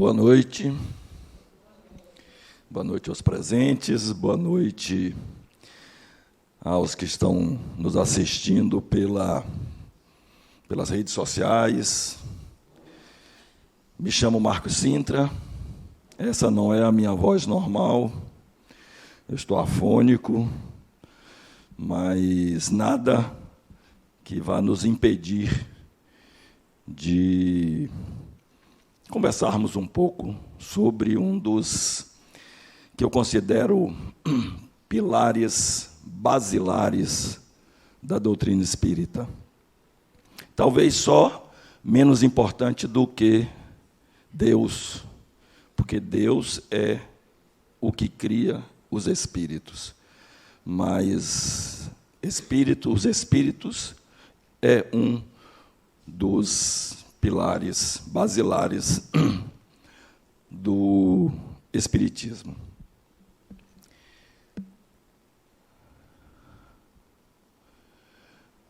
Boa noite. Boa noite aos presentes, boa noite aos que estão nos assistindo pelas redes sociais. Me chamo Marcos Sintra, essa não é a minha voz normal, eu estou afônico, mas nada que vá nos impedir de conversarmos um pouco sobre um dos que eu considero pilares basilares da doutrina espírita. Talvez só menos importante do que Deus, porque Deus é o que cria os espíritos. Mas os espíritos é um dos pilares basilares do espiritismo.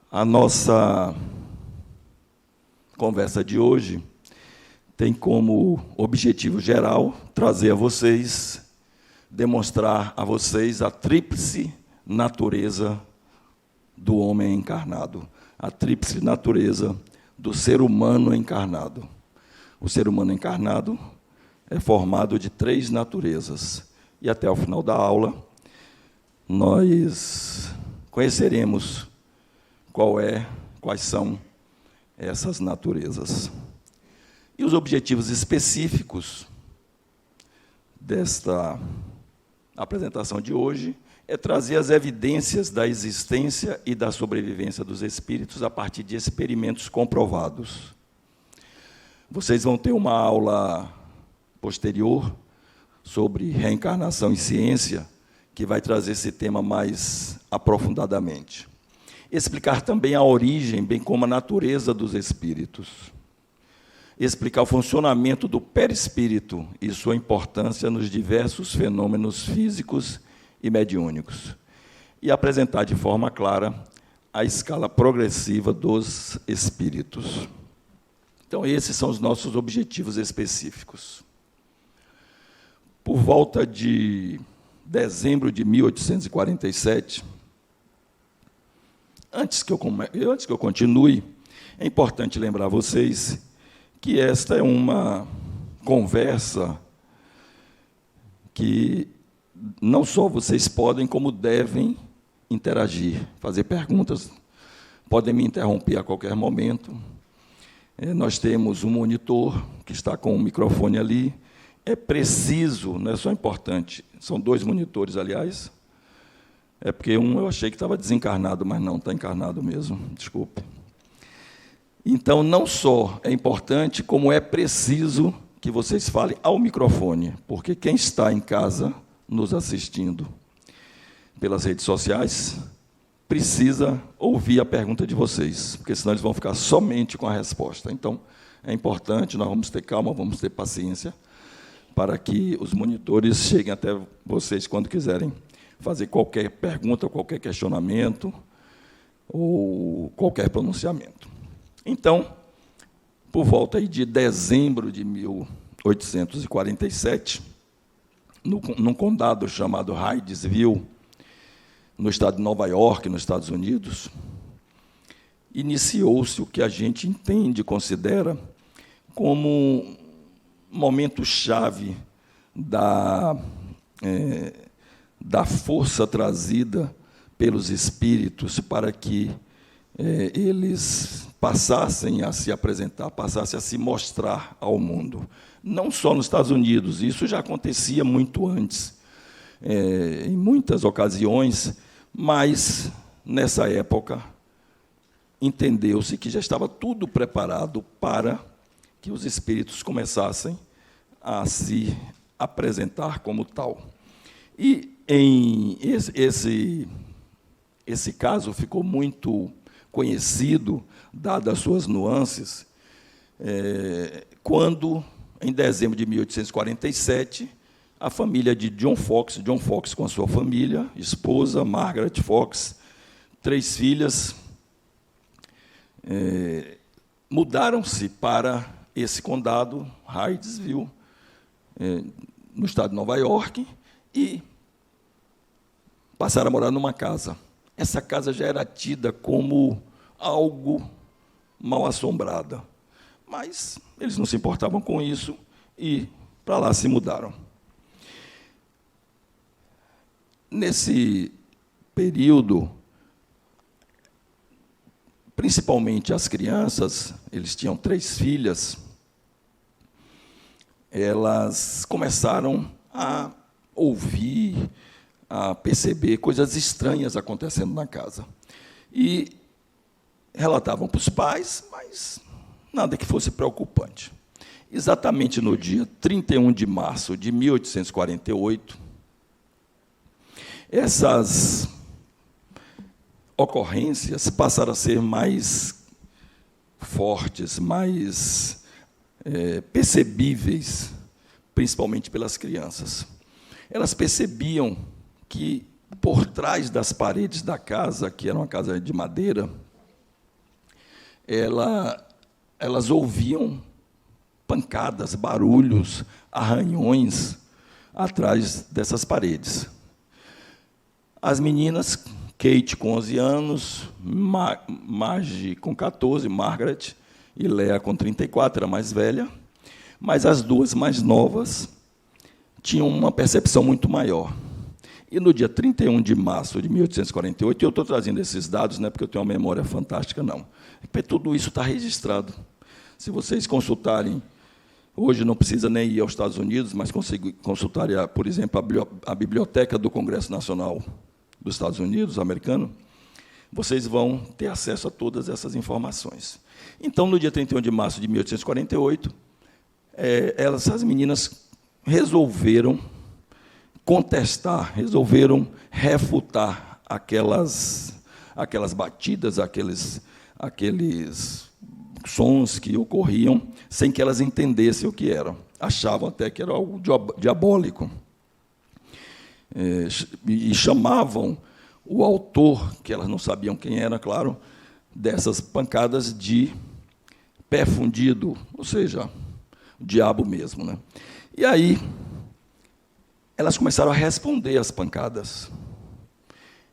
A nossa conversa de hoje tem como objetivo geral trazer a vocês, demonstrar a vocês a tríplice natureza do homem encarnado, a tríplice natureza do ser humano encarnado. O ser humano encarnado é formado de 3 naturezas. E até o final da aula, nós conheceremos quais são essas naturezas. E os objetivos específicos desta apresentação de hoje é trazer as evidências da existência e da sobrevivência dos espíritos a partir de experimentos comprovados. Vocês vão ter uma aula posterior sobre reencarnação e ciência, que vai trazer esse tema mais aprofundadamente. Explicar também a origem, bem como a natureza dos espíritos. Explicar o funcionamento do perispírito e sua importância nos diversos fenômenos físicos e mediúnicos, e apresentar de forma clara a escala progressiva dos espíritos. Então, esses são os nossos objetivos específicos. Por volta de dezembro de 1847, antes que eu continue, é importante lembrar a vocês que esta é uma conversa que não só vocês podem, como devem interagir, fazer perguntas, podem me interromper a qualquer momento. Nós temos um monitor que está com o microfone ali. É preciso, não é só importante, são 2 monitores, aliás. É porque um eu achei que estava desencarnado, mas não, está encarnado mesmo, desculpe. Então, não só é importante, como é preciso que vocês falem ao microfone, porque quem está em casa nos assistindo pelas redes sociais precisa ouvir a pergunta de vocês, porque senão eles vão ficar somente com a resposta. Então, é importante, nós vamos ter calma, vamos ter paciência, para que os monitores cheguem até vocês quando quiserem fazer qualquer pergunta, qualquer questionamento, ou qualquer pronunciamento. Então, por volta aí de dezembro de 1847, num condado chamado Hydesville, no estado de Nova York, nos Estados Unidos, iniciou-se o que a gente entende, considera, como um momento-chave da força trazida pelos espíritos para que eles passassem a se apresentar, passassem a se mostrar ao mundo. Não só nos Estados Unidos, isso já acontecia muito antes, em muitas ocasiões, mas, nessa época, entendeu-se que já estava tudo preparado para que os espíritos começassem a se apresentar como tal. E esse caso ficou muito conhecido, dadas as suas nuances, quando, em dezembro de 1847, a família de John Fox com a sua família, esposa, Margaret Fox, 3 filhas, mudaram-se para esse condado, Hydesville, no estado de Nova York, e passaram a morar numa casa. Essa casa já era tida como algo mal assombrada, mas eles não se importavam com isso e para lá se mudaram. Nesse período, principalmente as crianças, eles tinham 3 filhas, elas começaram a ouvir, a perceber coisas estranhas acontecendo na casa. E relatavam para os pais, mas nada que fosse preocupante. Exatamente no dia 31 de março de 1848, essas ocorrências passaram a ser mais fortes, mais percebíveis, principalmente pelas crianças. Elas percebiam que, por trás das paredes da casa, que era uma casa de madeira, elas ouviam pancadas, barulhos, arranhões atrás dessas paredes. As meninas, Kate com 11 anos, Marge com 14, Margaret, e Léa com 34, era mais velha, mas as 2 mais novas tinham uma percepção muito maior. E no dia 31 de março de 1848, eu estou trazendo esses dados, não é porque eu tenho uma memória fantástica, não. Porque tudo isso está registrado. Se vocês consultarem, hoje não precisa nem ir aos Estados Unidos, mas consultarem, por exemplo, a Biblioteca do Congresso Nacional dos Estados Unidos, americano, vocês vão ter acesso a todas essas informações. Então, no dia 31 de março de 1848, essas meninas resolveram contestar, resolveram refutar aquelas batidas, aqueles sons que ocorriam, sem que elas entendessem o que eram. Achavam até que era algo diabólico. E chamavam o autor, que elas não sabiam quem era, claro, dessas pancadas de pé fundido, ou seja, o diabo mesmo, né? E aí elas começaram a responder às pancadas.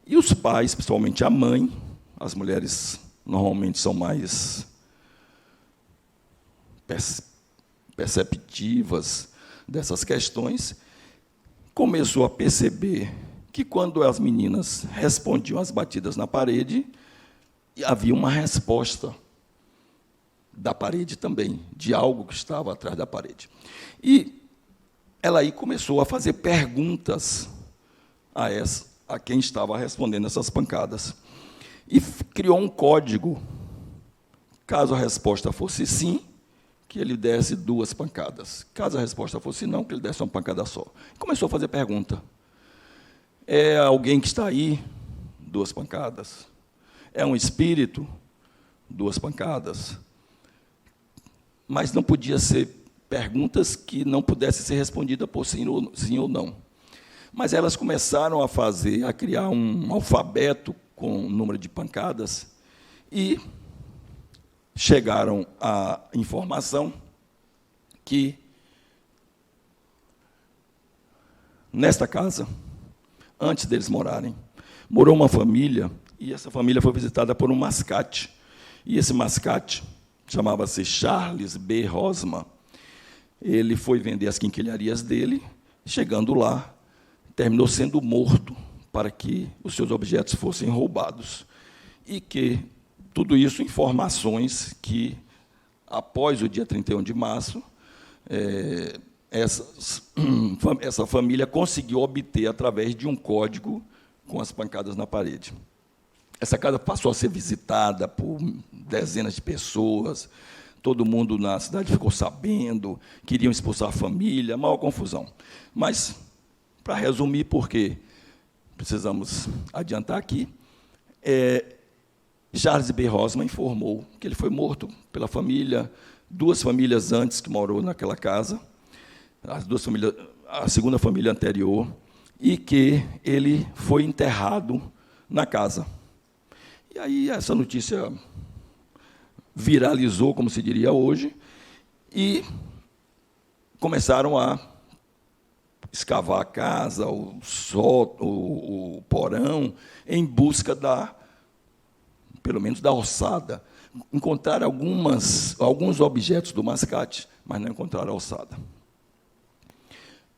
E os pais, principalmente a mãe, as mulheres normalmente são mais perceptivas dessas questões, começou a perceber que, quando as meninas respondiam às batidas na parede, havia uma resposta da parede também, de algo que estava atrás da parede. E ela aí começou a fazer perguntas a quem estava respondendo essas pancadas. E criou um código. Caso a resposta fosse sim, que ele desse 2 pancadas. Caso a resposta fosse não, que ele desse uma pancada só. Começou a fazer pergunta. É alguém que está aí? 2 pancadas. É um espírito? 2 pancadas. Mas não podia ser perguntas que não pudessem ser respondidas por sim ou não. Mas elas começaram a criar um alfabeto com o número de pancadas e chegaram à informação que, nesta casa, antes deles morarem, morou uma família, e essa família foi visitada por um mascate. E esse mascate chamava-se Charles B. Rosman. Ele foi vender as quinquilharias dele, chegando lá, terminou sendo morto para que os seus objetos fossem roubados. E que tudo isso, informações que, após o dia 31 de março, essa família conseguiu obter através de um código com as pancadas na parede. Essa casa passou a ser visitada por dezenas de pessoas, todo mundo na cidade ficou sabendo, queriam expulsar a família, maior confusão. Mas, para resumir, porque precisamos adiantar aqui, Charles B. Rosman informou que ele foi morto pela família, 2 famílias antes que morou naquela casa, a segunda família anterior, e que ele foi enterrado na casa. E aí essa notícia viralizou, como se diria hoje, e começaram a escavar a casa, o porão, em busca pelo menos da ossada. Encontraram alguns objetos do mascate, mas não encontraram a ossada.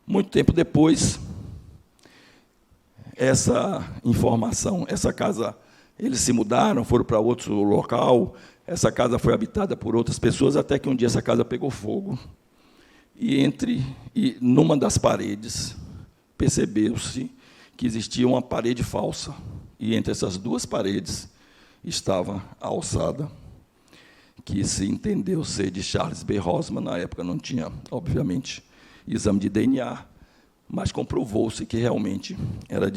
Muito tempo depois, essa informação, essa casa, eles se mudaram, foram para outro local, essa casa foi habitada por outras pessoas, até que um dia essa casa pegou fogo. E numa das paredes, percebeu-se que existia uma parede falsa. E entre essas duas paredes estava a ossada, que se entendeu ser de Charles B. Rosman. Na época não tinha, obviamente, exame de DNA, mas comprovou-se que realmente era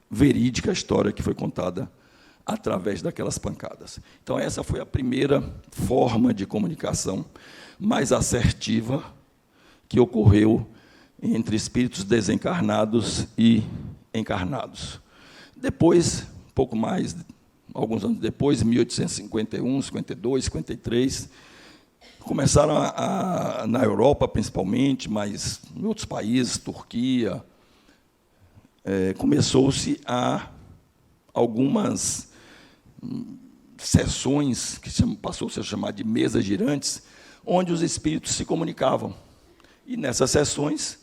verídica a história que foi contada através daquelas pancadas. Então, essa foi a primeira forma de comunicação mais assertiva que ocorreu entre espíritos desencarnados e encarnados. Depois, pouco mais, alguns anos depois, 1851, 52, 53, começaram na Europa, principalmente, mas em outros países, Turquia, começou-se a algumas sessões, que passou-se a chamar de mesas girantes, onde os espíritos se comunicavam. E nessas sessões,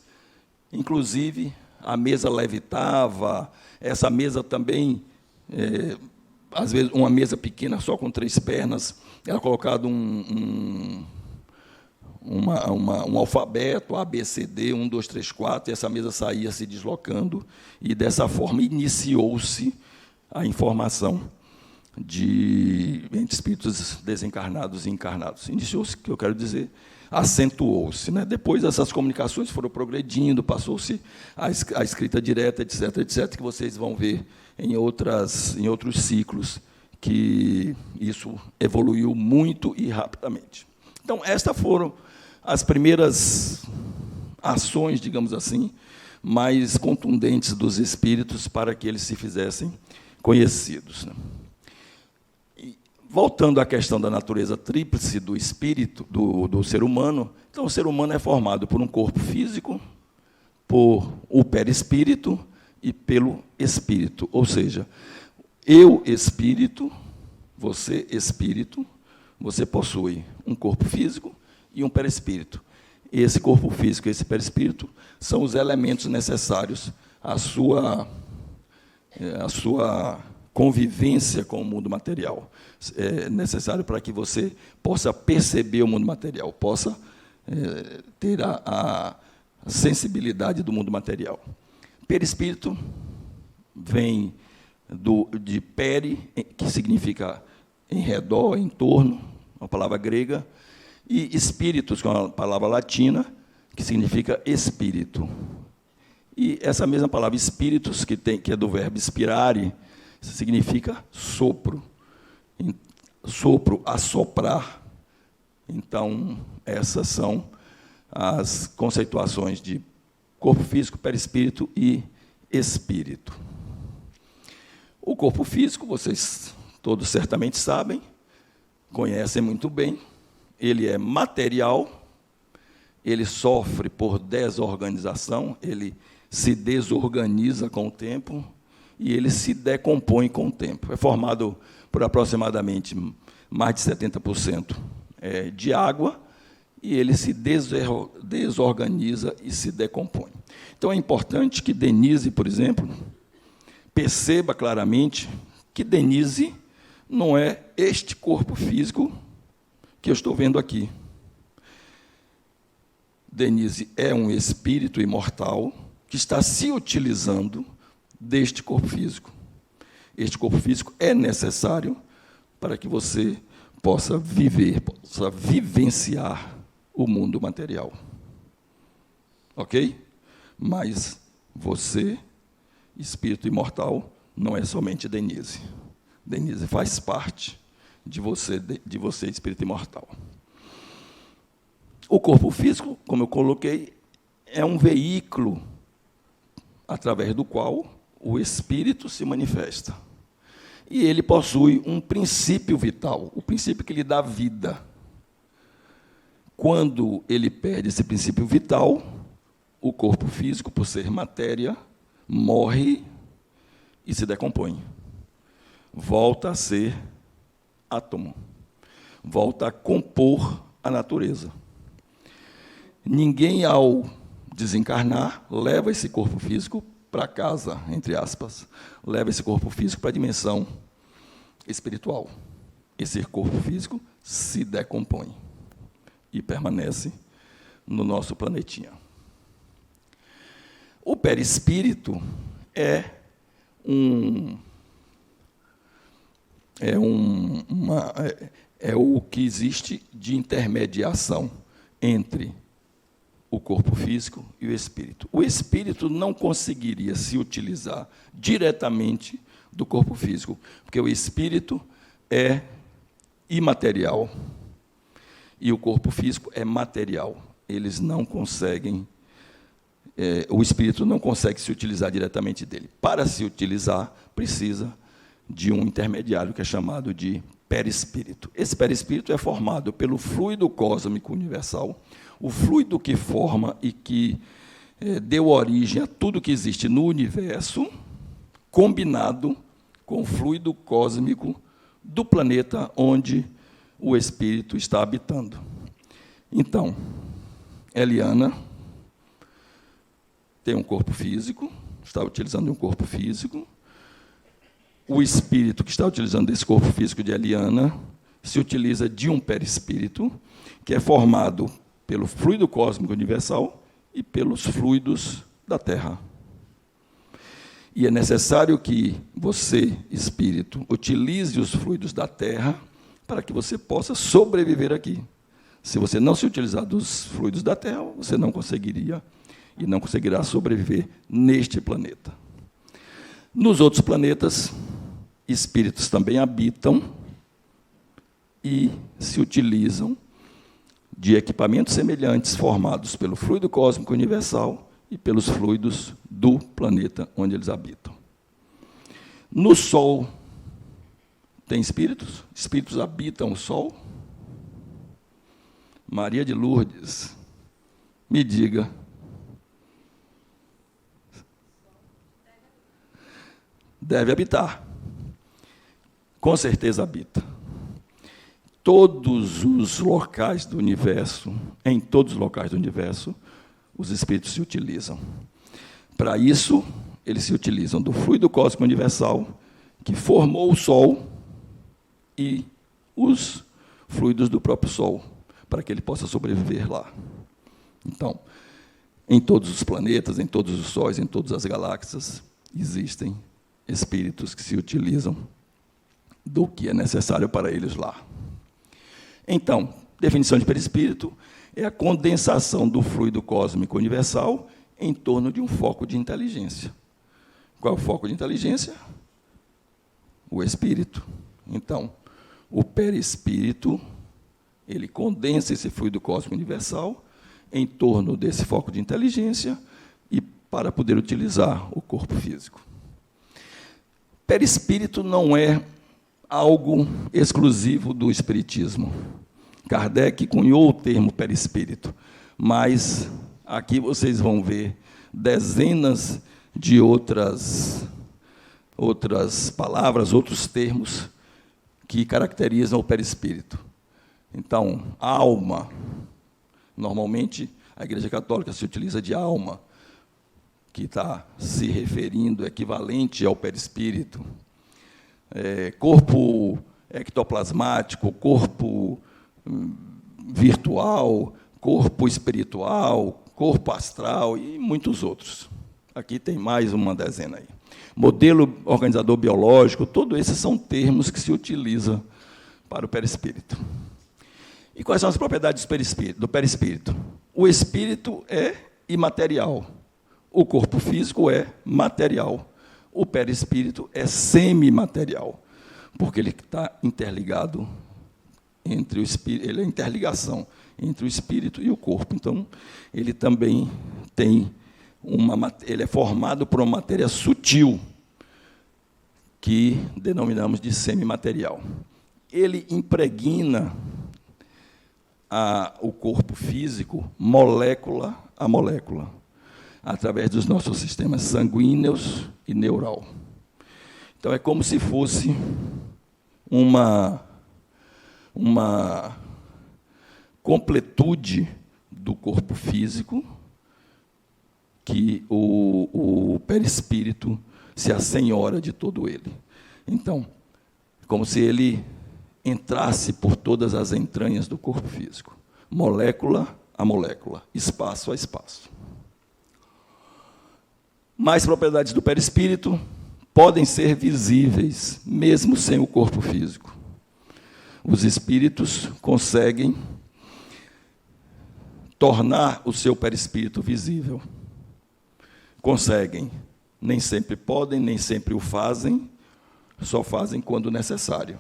inclusive, a mesa levitava, essa mesa também, às vezes, uma mesa pequena, só com 3 pernas, era colocado um alfabeto, A, B, C, D, 1, 2, 3, 4, e essa mesa saía se deslocando, e dessa forma iniciou-se a informação entre espíritos desencarnados e encarnados. Iniciou-se, que eu quero dizer, acentuou-se. Né? Depois, essas comunicações foram progredindo, passou-se a escrita direta, etc., etc., que vocês vão ver em outros ciclos, que isso evoluiu muito e rapidamente. Então, estas foram as primeiras ações, digamos assim, mais contundentes dos espíritos para que eles se fizessem conhecidos. Né? Voltando à questão da natureza tríplice do espírito, do ser humano, então o ser humano é formado por um corpo físico, por o perispírito e pelo espírito. Ou seja, eu, espírito, você possui um corpo físico e um perispírito. Esse corpo físico e esse perispírito são os elementos necessários à sua convivência com o mundo material. É necessário para que você possa perceber o mundo material, possa ter a sensibilidade do mundo material. Perispírito vem de peri, que significa em redor, em torno, uma palavra grega, e espíritos, que é uma palavra latina, que significa espírito. E essa mesma palavra espíritos, que é do verbo inspirare, significa sopro. Sopro, assoprar. Então, essas são as conceituações de corpo físico, perispírito e espírito. O corpo físico, vocês todos certamente sabem, conhecem muito bem, ele é material, ele sofre por desorganização, ele se desorganiza com o tempo e ele se decompõe com o tempo. É formado por aproximadamente mais de 70% de água, e ele se desorganiza e se decompõe. Então, é importante que Denise, por exemplo, perceba claramente que Denise não é este corpo físico que eu estou vendo aqui. Denise é um espírito imortal que está se utilizando deste corpo físico. Este corpo físico é necessário para que você possa vivenciar o mundo material. Ok? Mas você, espírito imortal, não é somente Denise. Denise faz parte de você, espírito imortal. O corpo físico, como eu coloquei, é um veículo através do qual o espírito se manifesta. E ele possui um princípio vital, o princípio que lhe dá vida. Quando ele perde esse princípio vital, o corpo físico, por ser matéria, morre e se decompõe. Volta a ser átomo. Volta a compor a natureza. Ninguém, ao desencarnar, leva esse corpo físico para casa, entre aspas. Leva esse corpo físico para a dimensão espiritual. Esse corpo físico se decompõe e permanece no nosso planetinha. O perispírito é o que existe de intermediação entre o corpo físico e o espírito. O espírito não conseguiria se utilizar diretamente do corpo físico, porque o espírito é imaterial e o corpo físico é material. Eles não conseguem, o espírito não consegue se utilizar diretamente dele. Para se utilizar, precisa de um intermediário que é chamado de perispírito. Esse perispírito é formado pelo fluido cósmico universal, o fluido que forma e que deu origem a tudo que existe no universo, combinado com o fluido cósmico do planeta onde o espírito está habitando. Então, Eliana tem um corpo físico, está utilizando um corpo físico. O espírito que está utilizando esse corpo físico de Eliana se utiliza de um perispírito, que é formado pelo fluido cósmico universal e pelos fluidos da Terra. E é necessário que você, espírito, utilize os fluidos da Terra para que você possa sobreviver aqui. Se você não se utilizar dos fluidos da Terra, você não conseguiria e não conseguirá sobreviver neste planeta. Nos outros planetas, espíritos também habitam e se utilizam de equipamentos semelhantes formados pelo fluido cósmico universal e pelos fluidos do planeta onde eles habitam. No Sol, tem espíritos? Espíritos habitam o Sol? Maria de Lourdes, me diga. Deve habitar. Com certeza habita. Todos os locais do universo, em todos os locais do universo, os espíritos se utilizam. Para isso, eles se utilizam do fluido cósmico universal, que formou o Sol, e os fluidos do próprio Sol, para que ele possa sobreviver lá. Então, em todos os planetas, em todos os sóis, em todas as galáxias, existem espíritos que se utilizam do que é necessário para eles lá. Então, definição de perispírito é a condensação do fluido cósmico universal em torno de um foco de inteligência. Qual é o foco de inteligência? O espírito. Então, o perispírito, ele condensa esse fluido cósmico universal em torno desse foco de inteligência e para poder utilizar o corpo físico. Perispírito não é algo exclusivo do espiritismo. Kardec cunhou o termo perispírito, mas aqui vocês vão ver dezenas de outras palavras, outros termos que caracterizam o perispírito. Então, alma, normalmente a Igreja Católica se utiliza de alma, que está se referindo equivalente ao perispírito. Corpo ectoplasmático, corpo virtual, corpo espiritual, corpo astral e muitos outros. Aqui tem mais uma dezena aí. Modelo organizador biológico, todos esses são termos que se utilizam para o perispírito. E quais são as propriedades do perispírito? O espírito é imaterial, o corpo físico é material, o perispírito é semimaterial, porque ele está interligado entre o espírito, ele é a interligação entre o espírito e o corpo. Então, ele também tem ele é formado por uma matéria sutil, que denominamos de semimaterial. Ele impregna o corpo físico molécula a molécula. através dos nossos sistemas sanguíneos e neural. Então, é como se fosse uma completude do corpo físico, que o perispírito se assenhora de todo ele. Então, como se ele entrasse por todas as entranhas do corpo físico, molécula a molécula, espaço a espaço. Mais propriedades do perispírito podem ser visíveis, mesmo sem o corpo físico. Os espíritos conseguem tornar o seu perispírito visível. Conseguem. Nem sempre podem, nem sempre o fazem, só fazem quando necessário.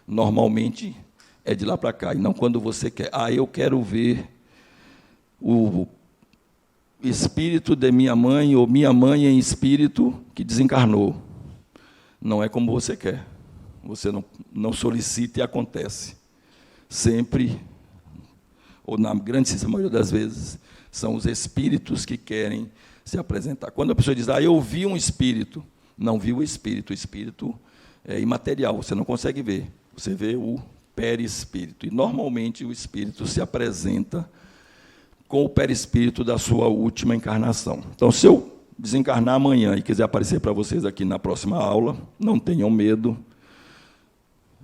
Normalmente é de lá para cá, e não quando você quer. Eu quero ver o espírito de minha mãe, ou minha mãe em espírito que desencarnou. Não é como você quer. Você não solicita e acontece. Sempre, ou na grandíssima maioria das vezes, são os espíritos que querem se apresentar. Quando a pessoa diz, eu vi um espírito, não viu o espírito é imaterial, você não consegue ver, você vê o perispírito. E, normalmente, o espírito se apresenta com o perispírito da sua última encarnação. Então, se eu desencarnar amanhã e quiser aparecer para vocês aqui na próxima aula, não tenham medo.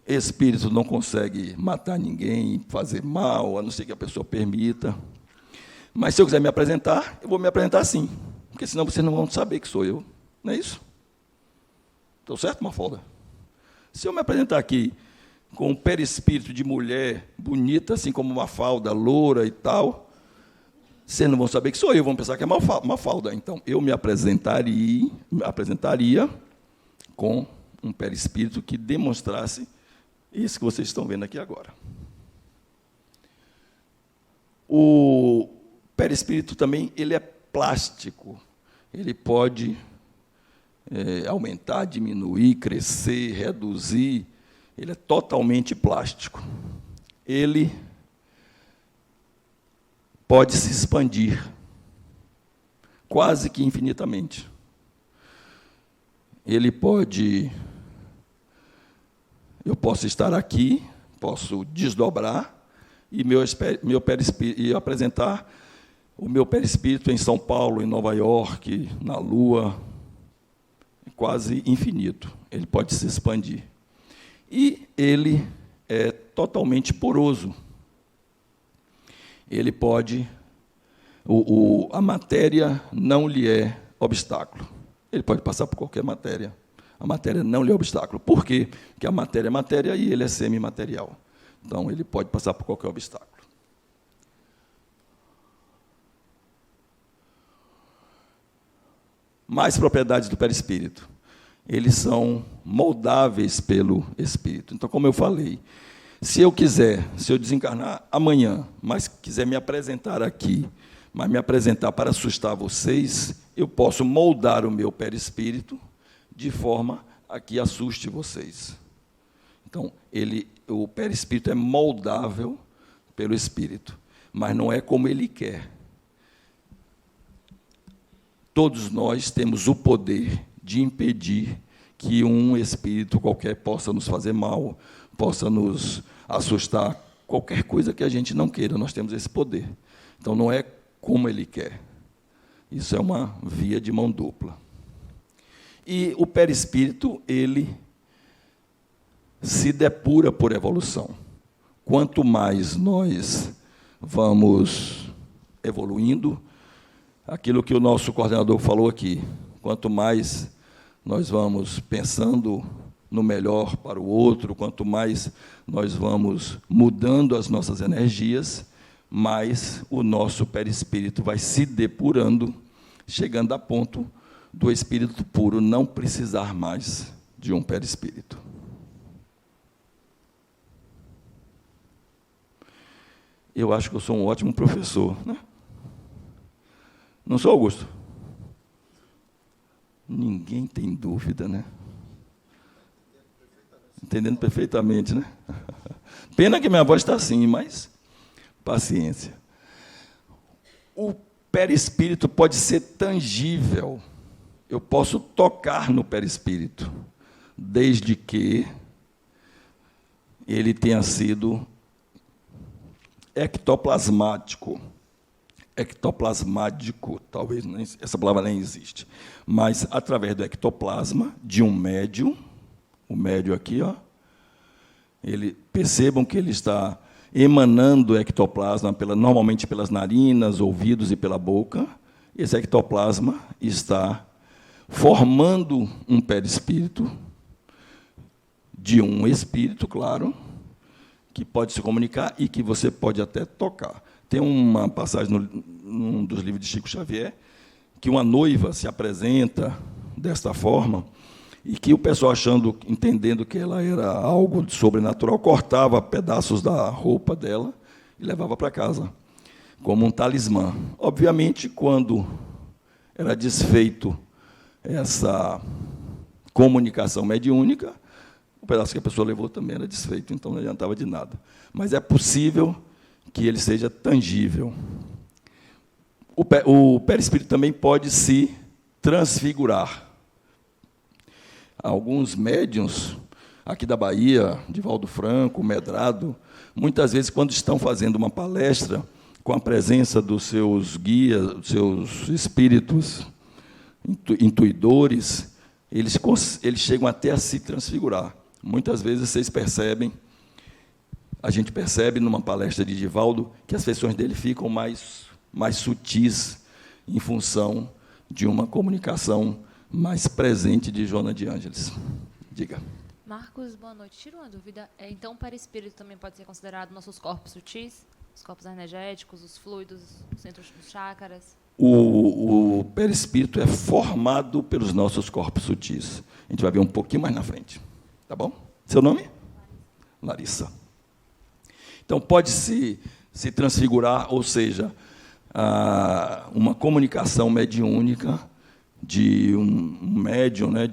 Espírito não consegue matar ninguém, fazer mal, a não ser que a pessoa permita. Mas, se eu quiser me apresentar, eu vou me apresentar sim, porque senão vocês não vão saber que sou eu. Não é isso? Estou certo, Mafalda? Se eu me apresentar aqui com um perispírito de mulher bonita, assim como Mafalda, loura e tal, vocês não vão saber que sou eu, vão pensar que é Mafalda. Então, eu me apresentaria com um perispírito que demonstrasse isso que vocês estão vendo aqui agora. O perispírito também ele é plástico. Ele pode aumentar, diminuir, crescer, reduzir. Ele é totalmente plástico. Ele pode se expandir quase que infinitamente. Eu posso estar aqui, posso desdobrar e e apresentar o meu perispírito em São Paulo, em Nova York, na Lua, quase infinito. Ele pode se expandir. E ele é totalmente poroso. Ele pode... a matéria não lhe é obstáculo. Ele pode passar por qualquer matéria. A matéria não lhe é obstáculo. Por quê? Porque a matéria é matéria e ele é semimaterial. Então, ele pode passar por qualquer obstáculo. Mais propriedades do perispírito. Eles são moldáveis pelo espírito. Então, como eu falei, se eu desencarnar amanhã, mas quiser me apresentar aqui, mas me apresentar para assustar vocês, eu posso moldar o meu perispírito de forma a que assuste vocês. Então, o perispírito é moldável pelo espírito, mas não é como ele quer. Todos nós temos o poder de impedir que um espírito qualquer possa nos fazer mal, possa nos assustar, qualquer coisa que a gente não queira, nós temos esse poder. Então, não é como ele quer. Isso é uma via de mão dupla. E o perispírito, ele se depura por evolução. Quanto mais nós vamos evoluindo, aquilo que o nosso coordenador falou aqui, quanto mais nós vamos pensando no melhor para o outro, quanto mais nós vamos mudando as nossas energias, mais o nosso perispírito vai se depurando, chegando a ponto do espírito puro não precisar mais de um perispírito. Eu acho que eu sou um ótimo professor, né? Não sou, Augusto? Ninguém tem dúvida, né? Entendendo perfeitamente, né? Pena que minha voz está assim, mas paciência. O perispírito pode ser tangível. Eu posso tocar no perispírito, desde que ele tenha sido ectoplasmático. Ectoplasmático, talvez essa palavra nem existe, mas através do ectoplasma de um médium, o médium aqui, ó, percebam que ele está emanando ectoplasma normalmente pelas narinas, ouvidos e pela boca. Esse ectoplasma está formando um perispírito de um espírito, claro, que pode se comunicar e que você pode até tocar. Tem uma passagem num dos livros de Chico Xavier que uma noiva se apresenta desta forma e que o pessoal, entendendo que ela era algo sobrenatural, cortava pedaços da roupa dela e levava para casa, como um talismã. Obviamente, quando era desfeito essa comunicação mediúnica, o pedaço que a pessoa levou também era desfeito, então não adiantava de nada. Mas é possível que ele seja tangível. O perispírito também pode se transfigurar. Alguns médiuns aqui da Bahia, Divaldo Franco, Medrado, muitas vezes, quando estão fazendo uma palestra, com a presença dos seus guias, dos seus espíritos intuidores, eles chegam até a se transfigurar. Muitas vezes vocês percebem, a gente percebe numa palestra de Divaldo, que as feições dele ficam mais sutis, em função de uma comunicação mais presente de Joana de Ângeles. Diga. Marcos, boa noite. Tira uma dúvida. Então, o perispírito também pode ser considerado nossos corpos sutis? Os corpos energéticos, os fluidos, os centros dos chakras? O perispírito é formado pelos nossos corpos sutis. A gente vai ver um pouquinho mais na frente. Tá bom? Seu nome? Larissa. Então, pode se transfigurar, ou seja, uma comunicação mediúnica de um médium, né,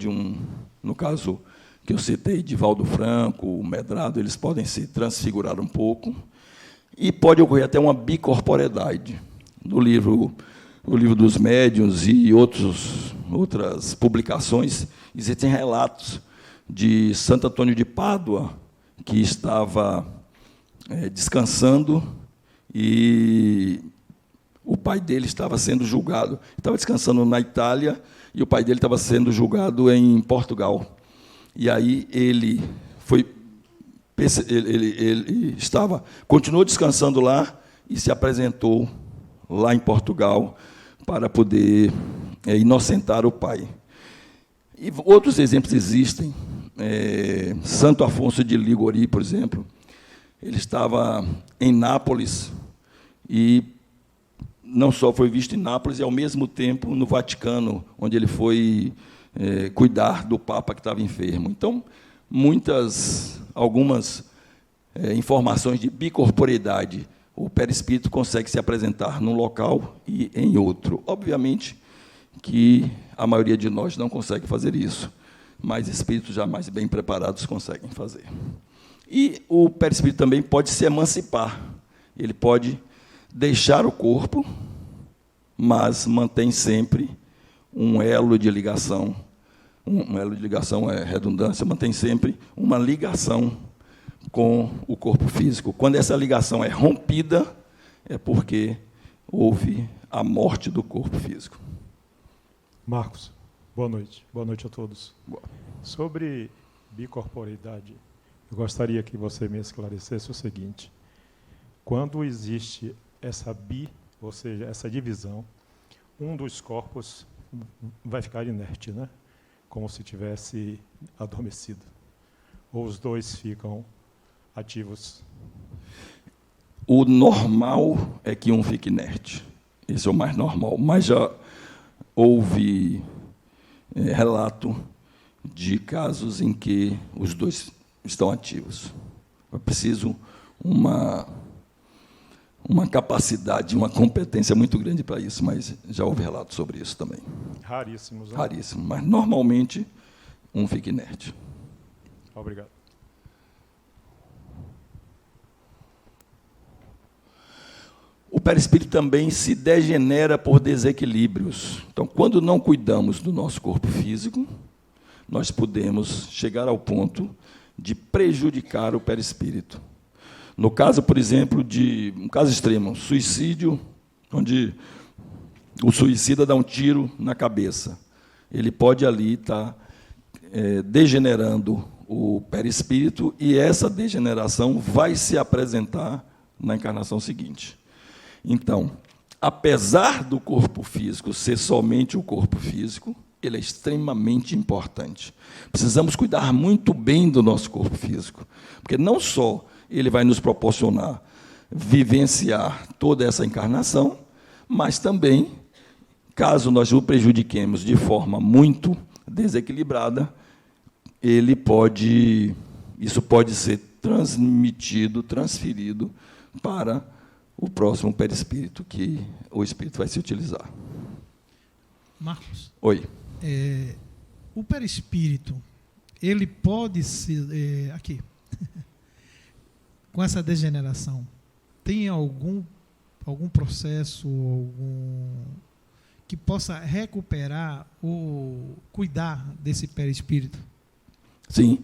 no caso que eu citei, Divaldo Franco, o Medrado, eles podem se transfigurar um pouco, e pode ocorrer até uma bicorporeidade. No livro dos Médiuns e outras publicações, existem relatos de Santo Antônio de Pádua, que estava descansando e o pai dele estava sendo julgado. Estava descansando na Itália e o pai dele estava sendo julgado em Portugal. E aí ele continuou descansando lá e se apresentou lá em Portugal para poder inocentar o pai. E outros exemplos existem. Santo Afonso de Ligori, por exemplo, ele estava em Nápoles e não só foi visto em Nápoles, e, ao mesmo tempo, no Vaticano, onde ele foi cuidar do Papa que estava enfermo. Então, algumas informações de bicorporeidade. O perispírito consegue se apresentar num local e em outro. Obviamente que a maioria de nós não consegue fazer isso, mas espíritos já mais bem preparados conseguem fazer. E o perispírito também pode se emancipar. Ele pode deixar o corpo, mas mantém sempre um elo de ligação. Um elo de ligação é redundância, mantém sempre uma ligação com o corpo físico. Quando essa ligação é rompida, é porque houve a morte do corpo físico. Marcos, boa noite. Boa noite a todos. Boa. Sobre bicorporeidade, eu gostaria que você me esclarecesse o seguinte. Quando existe ou seja, essa divisão, um dos corpos vai ficar inerte, né? Como se tivesse adormecido. Ou os dois ficam ativos? O normal é que um fique inerte. Esse é o mais normal. Mas já houve relato de casos em que os dois estão ativos. É preciso uma capacidade, uma competência muito grande para isso, mas já houve relatos sobre isso também. Raríssimos, né? Raríssimo, mas normalmente um fica inerte. Obrigado. perispírito também se degenera por desequilíbrios. Então, quando não cuidamos do nosso corpo físico, nós podemos chegar ao ponto de prejudicar o perispírito. No caso, por exemplo, de um caso extremo, suicídio, onde o suicida dá um tiro na cabeça. Ele pode ali estar degenerando o perispírito, e essa degeneração vai se apresentar na encarnação seguinte. Então, apesar do corpo físico ser somente o corpo físico, ele é extremamente importante. Precisamos cuidar muito bem do nosso corpo físico, porque não só ele vai nos proporcionar vivenciar toda essa encarnação, mas também, caso nós o prejudiquemos de forma muito desequilibrada, isso pode ser transferido para o próximo perispírito que o espírito vai se utilizar. Marcos. Oi. O perispírito, ele pode ser aqui com essa degeneração, tem algum processo que possa recuperar ou cuidar desse perispírito? Sim.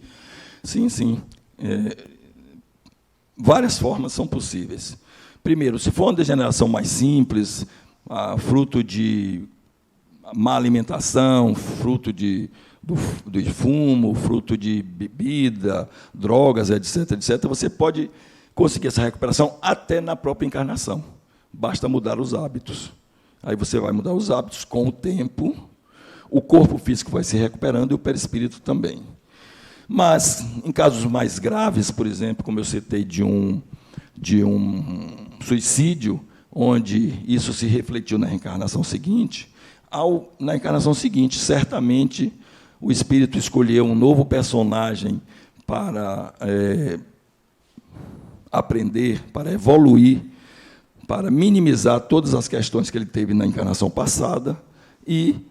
Várias formas são possíveis. Primeiro, se for uma degeneração mais simples, fruto de má alimentação, fruto do fumo, fruto de bebida, drogas, etc., você pode conseguir essa recuperação até na própria encarnação. Basta mudar os hábitos. Aí você vai mudar os hábitos com o tempo, o corpo físico vai se recuperando e o perispírito também. Mas, em casos mais graves, por exemplo, como eu citei de um suicídio, onde isso se refletiu na reencarnação seguinte, na encarnação seguinte, certamente, o espírito escolheu um novo personagem para aprender, para evoluir, para minimizar todas as questões que ele teve na encarnação passada, e,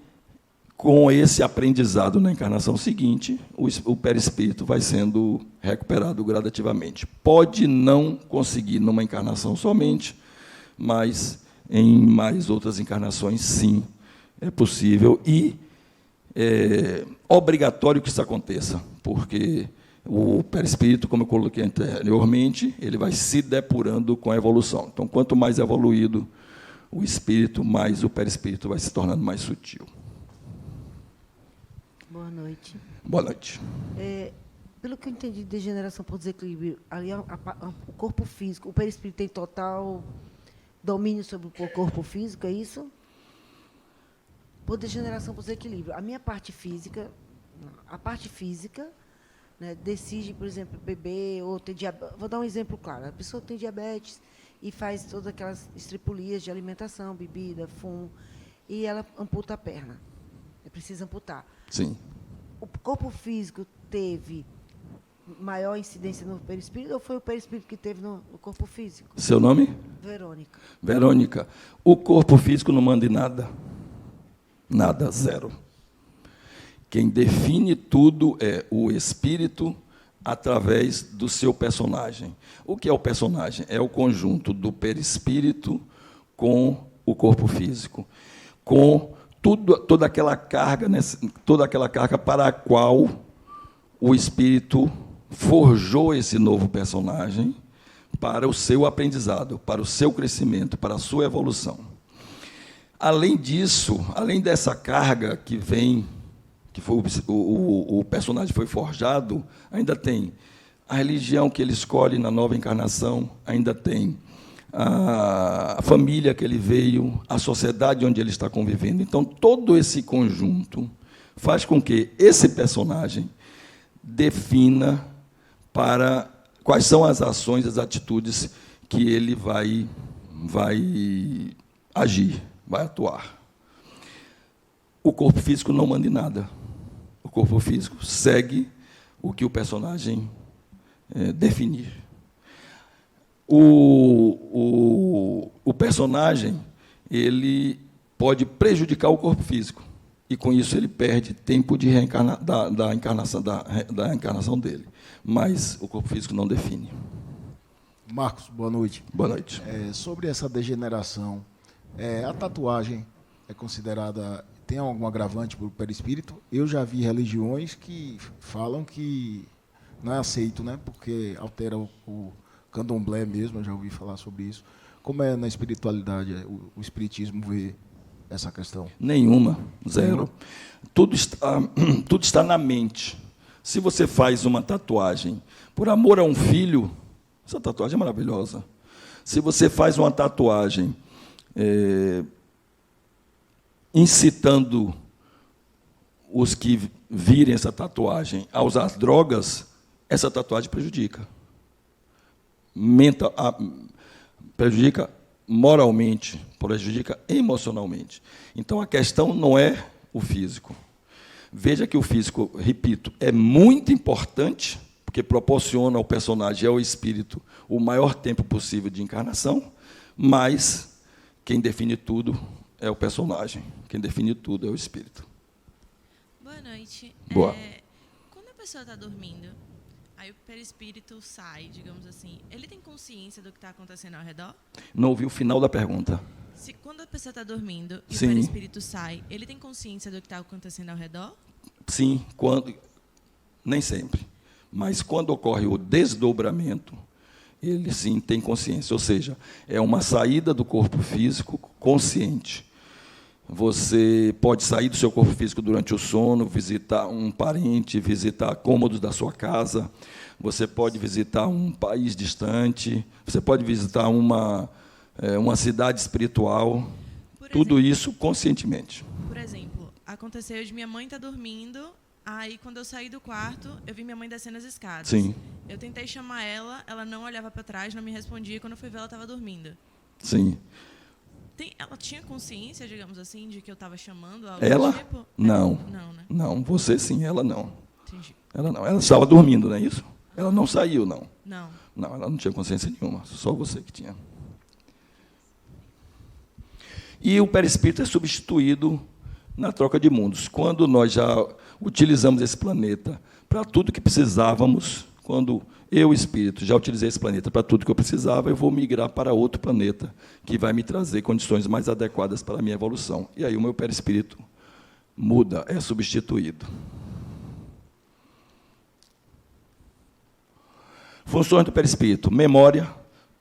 com esse aprendizado na encarnação seguinte, o perispírito vai sendo recuperado gradativamente. Pode não conseguir numa encarnação somente, mas em mais outras encarnações, sim, é possível, e é obrigatório que isso aconteça, porque o perispírito, como eu coloquei anteriormente, ele vai se depurando com a evolução. Então, quanto mais evoluído o espírito, mais o perispírito vai se tornando mais sutil. Boa noite. Boa noite. Pelo que eu entendi de degeneração por desequilíbrio, ali o corpo físico, o perispírito tem total domínio sobre o corpo físico, é isso? Por degeneração por desequilíbrio. A parte física, né, decide, por exemplo, beber ou ter diabetes. Vou dar um exemplo claro. A pessoa tem diabetes e faz todas aquelas estripulias de alimentação, bebida, fumo, e ela amputa a perna. É preciso amputar. Sim. O corpo físico teve maior incidência no perispírito ou foi o perispírito que teve no corpo físico? Seu nome? Verônica. Verônica. O corpo físico não manda em nada. Nada, zero. Quem define tudo é o espírito através do seu personagem. O que é o personagem? É o conjunto do perispírito com o corpo físico, com toda aquela carga para a qual o espírito forjou esse novo personagem para o seu aprendizado, para o seu crescimento, para a sua evolução. Além disso, além dessa carga que vem, que foi o personagem foi forjado, ainda tem a religião que ele escolhe na nova encarnação, ainda tem a família que ele veio, a sociedade onde ele está convivendo. Então, todo esse conjunto faz com que esse personagem defina para quais são as ações, as atitudes que ele vai agir, vai atuar. O corpo físico não manda em nada. O corpo físico segue o que o personagem definir. O personagem ele pode prejudicar o corpo físico, e, com isso, ele perde tempo de da encarnação dele. Mas o corpo físico não define. Marcos, boa noite. Boa noite. Sobre essa degeneração, a tatuagem é considerada, tem algum agravante para o perispírito? Eu já vi religiões que falam que não é aceito, né? Porque altera o candomblé mesmo, eu já ouvi falar sobre isso. Como é na espiritualidade, o espiritismo vê essa questão? Nenhuma, zero. Tudo está na mente. Se você faz uma tatuagem por amor a um filho, essa tatuagem é maravilhosa. Se você faz uma tatuagem incitando os que virem essa tatuagem a usar drogas, essa tatuagem prejudica. Prejudica moralmente, prejudica emocionalmente. Então, a questão não é o físico. Veja que o físico, repito, é muito importante, porque proporciona ao personagem e ao espírito o maior tempo possível de encarnação, mas quem define tudo é o personagem, quem define tudo é o espírito. Boa noite. Boa. Quando a pessoa está dormindo, aí o perispírito sai, digamos assim, ele tem consciência do que está acontecendo ao redor? Não ouvi o final da pergunta. Quando a pessoa está dormindo e Sim. o perispírito sai, ele tem consciência do que está acontecendo ao redor? Sim, nem sempre. Mas quando ocorre o desdobramento, ele sim tem consciência, ou seja, é uma saída do corpo físico consciente. Você pode sair do seu corpo físico durante o sono, visitar um parente, visitar cômodos da sua casa, você pode visitar um país distante, você pode visitar uma cidade espiritual, tudo isso conscientemente. Por exemplo, aconteceu de minha mãe estar dormindo, aí quando eu saí do quarto, eu vi minha mãe descendo as escadas. Sim. Eu tentei chamar ela não olhava para trás, não me respondia, e quando eu fui ver, ela estava dormindo. Sim. Ela tinha consciência, digamos assim, de que eu estava chamando algo Ela? do tipo? Não. Não, né? Não, você sim, ela não. Entendi. Ela não. Ela estava dormindo, não é isso? Ela não saiu, não. Não. Não, ela não tinha consciência nenhuma, só você que tinha. E o perispírito é substituído na troca de mundos. Quando nós já utilizamos esse planeta para tudo que precisávamos, quando eu, espírito, já utilizei esse planeta para tudo que eu precisava, eu vou migrar para outro planeta, que vai me trazer condições mais adequadas para a minha evolução. E aí o meu perispírito muda, é substituído. Funções do perispírito: memória,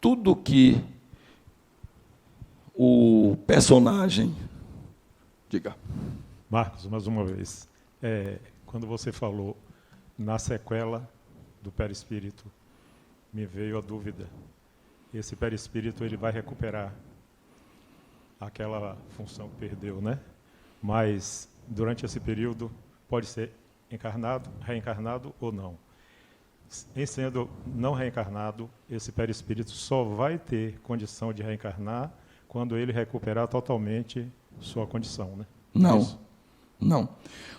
tudo que o personagem... Diga. Marcos, mais uma vez, quando você falou na sequela do perispírito, me veio a dúvida. Esse perispírito ele vai recuperar aquela função que perdeu, né? Mas durante esse período pode ser encarnado, reencarnado ou não. Em sendo não reencarnado, esse perispírito só vai ter condição de reencarnar quando ele recuperar totalmente sua condição, né? Não, não.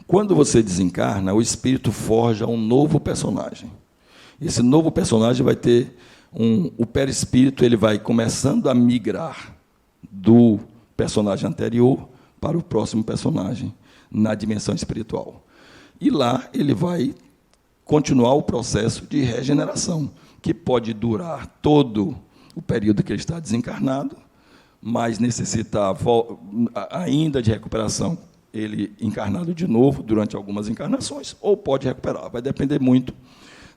Quando você desencarna, o espírito forja um novo personagem. Esse novo personagem vai ter o perispírito, ele vai começando a migrar do personagem anterior para o próximo personagem na dimensão espiritual. E lá ele vai continuar o processo de regeneração, que pode durar todo o período que ele está desencarnado, mas necessitar ainda de recuperação, ele encarnado de novo durante algumas encarnações, ou pode recuperar. Vai depender muito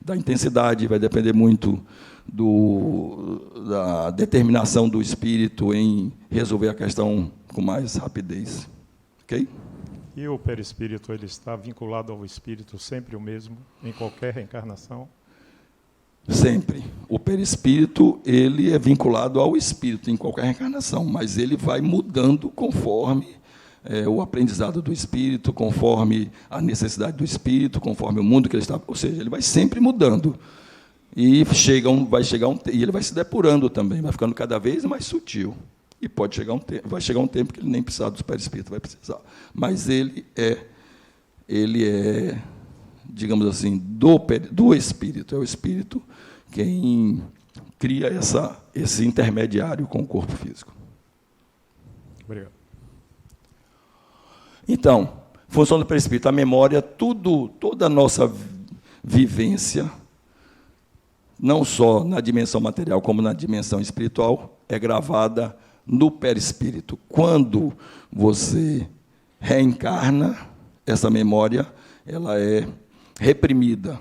da intensidade, vai depender muito da determinação do espírito em resolver a questão com mais rapidez. Ok? E o perispírito ele está vinculado ao espírito sempre o mesmo, em qualquer reencarnação? Sempre. O perispírito ele é vinculado ao espírito em qualquer reencarnação, mas ele vai mudando conforme o aprendizado do espírito, conforme a necessidade do espírito, conforme o mundo que ele está... Ou seja, ele vai sempre mudando. E e ele vai se depurando também, vai ficando cada vez mais sutil. E vai chegar um tempo que ele nem precisar dos perispíritos, vai precisar. Mas ele é, digamos assim, do espírito. É o espírito quem cria esse intermediário com o corpo físico. Obrigado. Então, função do perispírito, a memória, toda a nossa vivência não só na dimensão material, como na dimensão espiritual, é gravada no perispírito. Quando você reencarna, essa memória ela é reprimida.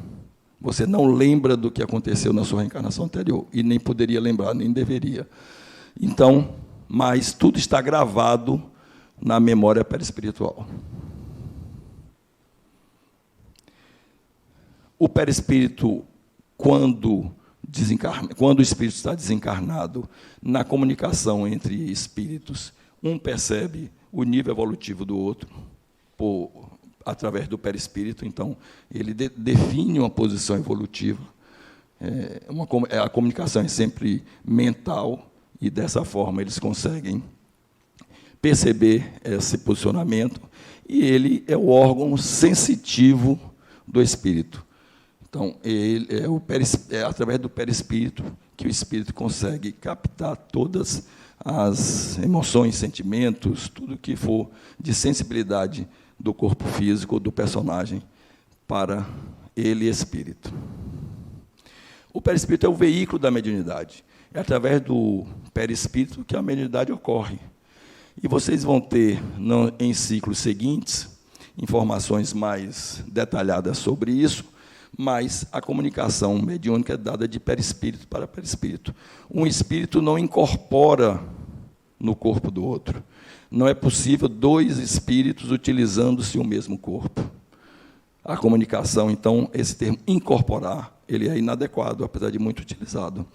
Você não lembra do que aconteceu na sua reencarnação anterior, e nem poderia lembrar, nem deveria. Então, mas tudo está gravado na memória perispiritual. O perispírito, quando o espírito está desencarnado, na comunicação entre espíritos, um percebe o nível evolutivo do outro através do perispírito. Então, ele define uma posição evolutiva. A comunicação é sempre mental, e dessa forma eles conseguem perceber esse posicionamento, e ele é o órgão sensitivo do espírito. Então, é através do perispírito que o espírito consegue captar todas as emoções, sentimentos, tudo que for de sensibilidade do corpo físico, do personagem, para ele, espírito. O perispírito é o veículo da mediunidade. É através do perispírito que a mediunidade ocorre. E vocês vão ter, em ciclos seguintes, informações mais detalhadas sobre isso, mas a comunicação mediúnica é dada de perispírito para perispírito. Um espírito não incorpora no corpo do outro. Não é possível dois espíritos utilizando-se o mesmo corpo. A comunicação, então, esse termo incorporar, ele é inadequado, apesar de muito utilizado.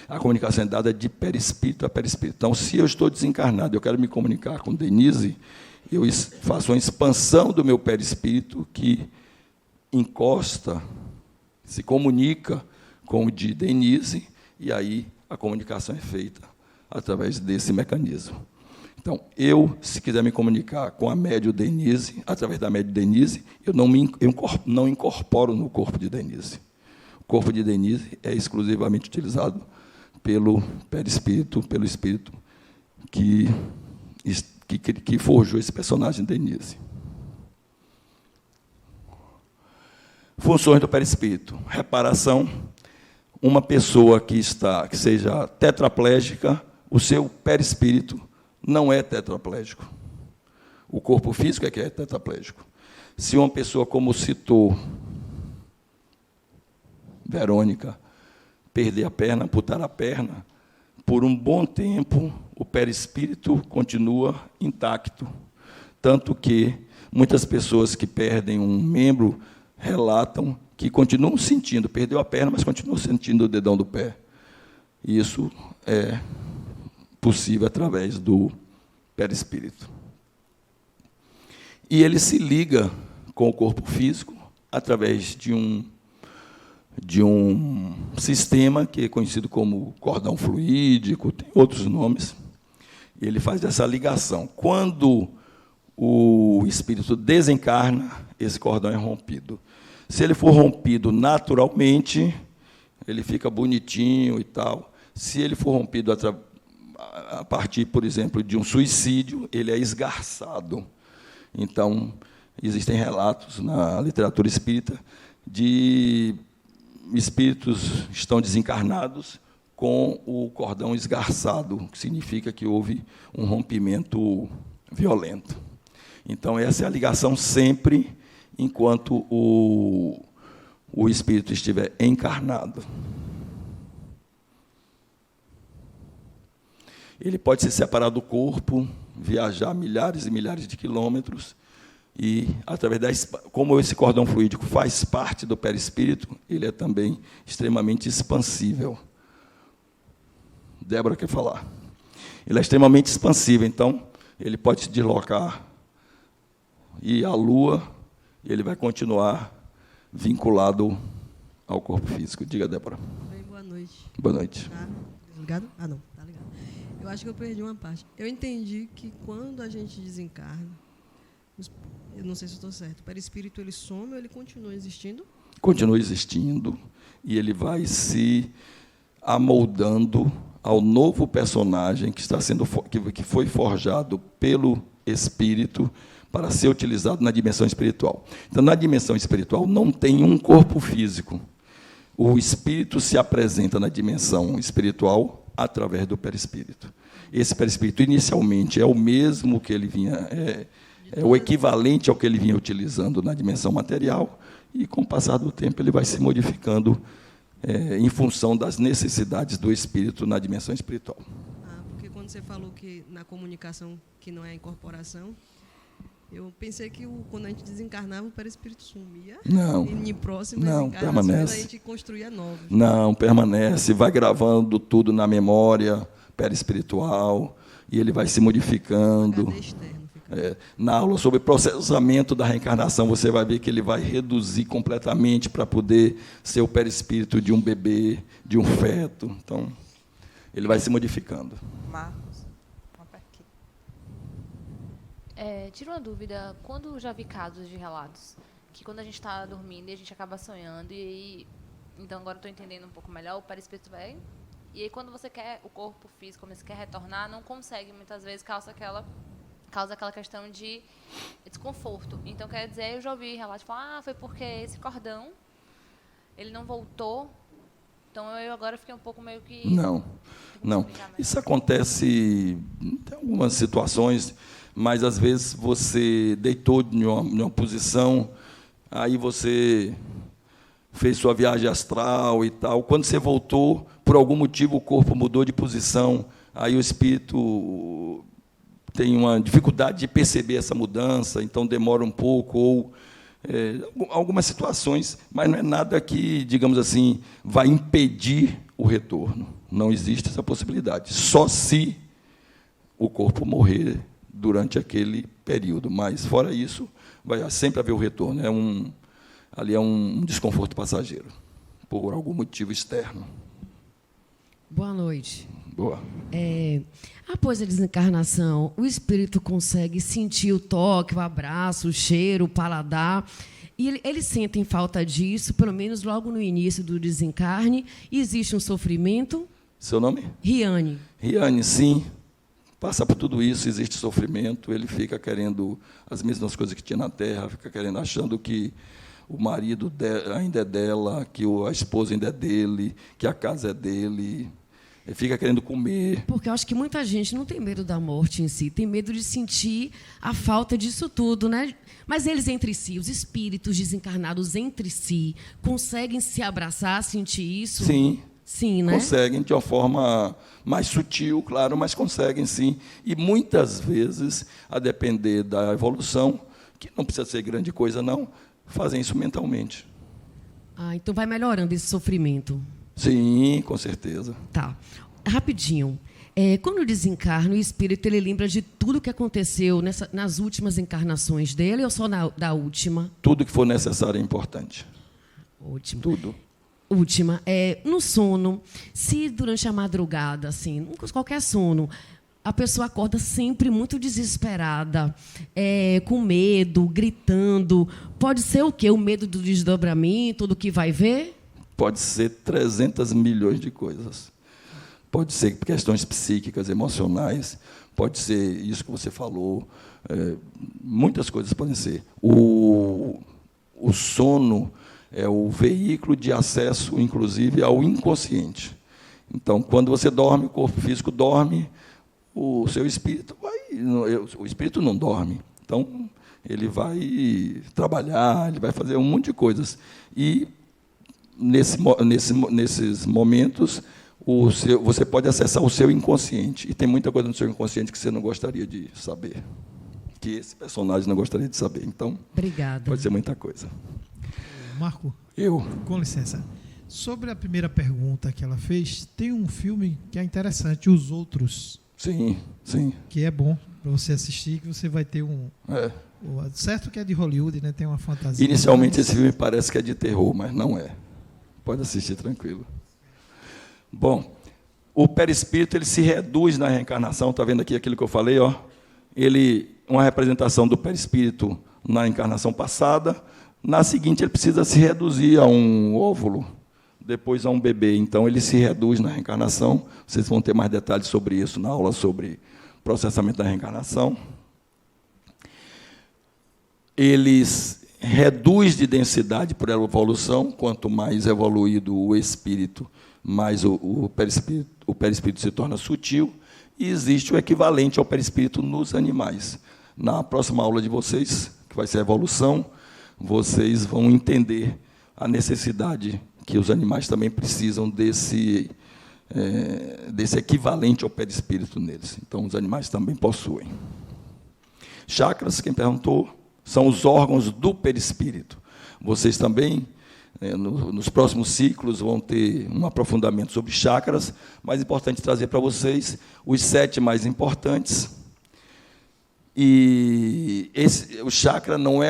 A comunicação é dada de perispírito a perispírito. Então, se eu estou desencarnado, eu quero me comunicar com Denise, eu faço uma expansão do meu perispírito que encosta, se comunica com o de Denise, e aí a comunicação é feita através desse mecanismo. Então, se quiser me comunicar com a médium Denise, através da médium Denise, eu não incorporo no corpo de Denise. O corpo de Denise é exclusivamente utilizado pelo perispírito, pelo espírito que forjou esse personagem Denise. Funções do perispírito. Reparação. Uma pessoa que seja tetraplégica, o seu perispírito não é tetraplégico. O corpo físico é que é tetraplégico. Se uma pessoa, como citou Verônica, perder a perna, amputar a perna, por um bom tempo o perispírito continua intacto. Tanto que muitas pessoas que perdem um membro relatam que continuam sentindo, perdeu a perna, mas continuam sentindo o dedão do pé. E isso é possível através do perispírito. E ele se liga com o corpo físico através de um sistema que é conhecido como cordão fluídico, tem outros nomes. Ele faz essa ligação. Quando o espírito desencarna, esse cordão é rompido. Se ele for rompido naturalmente, ele fica bonitinho e tal. Se ele for rompido a partir, por exemplo, de um suicídio, ele é esgarçado. Então, existem relatos na literatura espírita de espíritos que estão desencarnados com o cordão esgarçado, que significa que houve um rompimento violento. Então, essa é a ligação sempre enquanto o espírito estiver encarnado. Ele pode se separar do corpo, viajar milhares e milhares de quilômetros, e, como esse cordão fluídico faz parte do perispírito, ele é também extremamente expansível. Débora quer falar. Ele é extremamente expansível, então, ele pode se deslocar, ir à Lua, e ele vai continuar vinculado ao corpo físico. Diga, Débora. Bem, boa noite. Boa noite. Tá ligado? Ah, não, tá ligado. Eu acho que eu perdi uma parte. Eu entendi que quando a gente desencarna, eu não sei se estou certo, o perispírito ele some ou ele continua existindo? Continua existindo, e ele vai se amoldando ao novo personagem que foi forjado pelo espírito para ser utilizado na dimensão espiritual. Então, na dimensão espiritual, não tem um corpo físico. O espírito se apresenta na dimensão espiritual através do perispírito. Esse perispírito, inicialmente, é o mesmo que ele vinha, é o equivalente ao que ele vinha utilizando na dimensão material, e, com o passar do tempo, ele vai se modificando em função das necessidades do espírito na dimensão espiritual. Porque quando você falou que na comunicação, que não é a incorporação, eu pensei que quando a gente desencarnava, o perispírito sumia. Não. E em próximas Não, encarnações permanece. a gente construía novos. Não, permanece, vai gravando tudo na memória perispiritual, e ele vai se modificando. HD externo fica. Na aula sobre processamento da reencarnação, você vai ver que ele vai reduzir completamente para poder ser o perispírito de um bebê, de um feto. Então, ele vai se modificando. Marcos, uma para aqui. Tira uma dúvida, quando já vi casos de relatos, que quando a gente está dormindo e a gente acaba sonhando, e aí, então agora estou entendendo um pouco melhor, o perispírito vai, e aí quando você quer, o corpo físico, quando você quer retornar, não consegue, muitas vezes causa aquela questão de desconforto. Então, quer dizer, eu já ouvi relatos, foi porque esse cordão, ele não voltou, então eu agora fiquei um pouco meio que... Não. Isso acontece em algumas situações, mas às vezes você deitou em uma posição, aí você fez sua viagem astral e tal. Quando você voltou, por algum motivo o corpo mudou de posição, aí o espírito tem uma dificuldade de perceber essa mudança, então demora um pouco, ou algumas situações, mas não é nada que, digamos assim, vai impedir o retorno. Não existe essa possibilidade, só se o corpo morrer durante aquele período, mas, fora isso, vai sempre haver o retorno. Ali é um desconforto passageiro, por algum motivo externo. Boa noite. Boa. Após a desencarnação, o espírito consegue sentir o toque, o abraço, o cheiro, o paladar, e eles sentem falta disso, pelo menos logo no início do desencarne. Existe um sofrimento? Seu nome? Riane. Riane, sim. Passa por tudo isso, existe sofrimento, ele fica querendo as mesmas coisas que tinha na Terra, fica querendo, achando que o marido ainda é dela, que a esposa ainda é dele, que a casa é dele. Ele fica querendo comer. Porque eu acho que muita gente não tem medo da morte em si, tem medo de sentir a falta disso tudo, né? Mas eles entre si, os espíritos desencarnados entre si, conseguem se abraçar, sentir isso? Sim, né? Conseguem de uma forma mais sutil, claro, mas conseguem sim. E muitas vezes, a depender da evolução, que não precisa ser grande coisa, não, fazem isso mentalmente. Então vai melhorando esse sofrimento. Sim, com certeza. Tá. Rapidinho. Quando desencarna, o espírito ele lembra de tudo que aconteceu nas últimas encarnações dele ou só da última? Tudo que for necessário é importante. Ótimo. Tudo. Última. No sono, se durante a madrugada, assim, qualquer sono, a pessoa acorda sempre muito desesperada, com medo, gritando, pode ser o quê? O medo do desdobramento, do que vai ver? Pode ser 300 milhões de coisas. Pode ser questões psíquicas, emocionais, pode ser isso que você falou, muitas coisas podem ser. O sono é o veículo de acesso, inclusive, ao inconsciente. Então, quando você dorme, o corpo físico dorme, o seu espírito o espírito não dorme. Então, ele vai trabalhar, ele vai fazer um monte de coisas. E, nesses momentos, você pode acessar o seu inconsciente. E tem muita coisa no seu inconsciente que você não gostaria de saber, que esse personagem não gostaria de saber. Então, obrigada. Pode ser muita coisa. Marco, eu. Com licença. Sobre a primeira pergunta que ela fez, tem um filme que é interessante, Os Outros. Sim. Que é bom para você assistir, que você vai ter certo que é de Hollywood, né? Tem uma fantasia. Inicialmente esse filme parece que é de terror, mas não é. Pode assistir tranquilo. Bom, o perispírito ele se reduz na reencarnação. Está vendo aqui aquilo que eu falei? Uma representação do perispírito na encarnação passada. Na seguinte, ele precisa se reduzir a um óvulo, depois a um bebê. Então, ele se reduz na reencarnação. Vocês vão ter mais detalhes sobre isso na aula sobre processamento da reencarnação. Eles reduz de densidade por evolução. Quanto mais evoluído o espírito, mais o perispírito se torna sutil, e existe o equivalente ao perispírito nos animais. Na próxima aula de vocês, que vai ser a evolução, vocês vão entender a necessidade que os animais também precisam desse equivalente ao perispírito neles. Então, os animais também possuem. Chakras, quem perguntou, são os órgãos do perispírito. Vocês também, nos próximos ciclos, vão ter um aprofundamento sobre chakras, mas é importante trazer para vocês os 7 mais importantes. E o chakra não é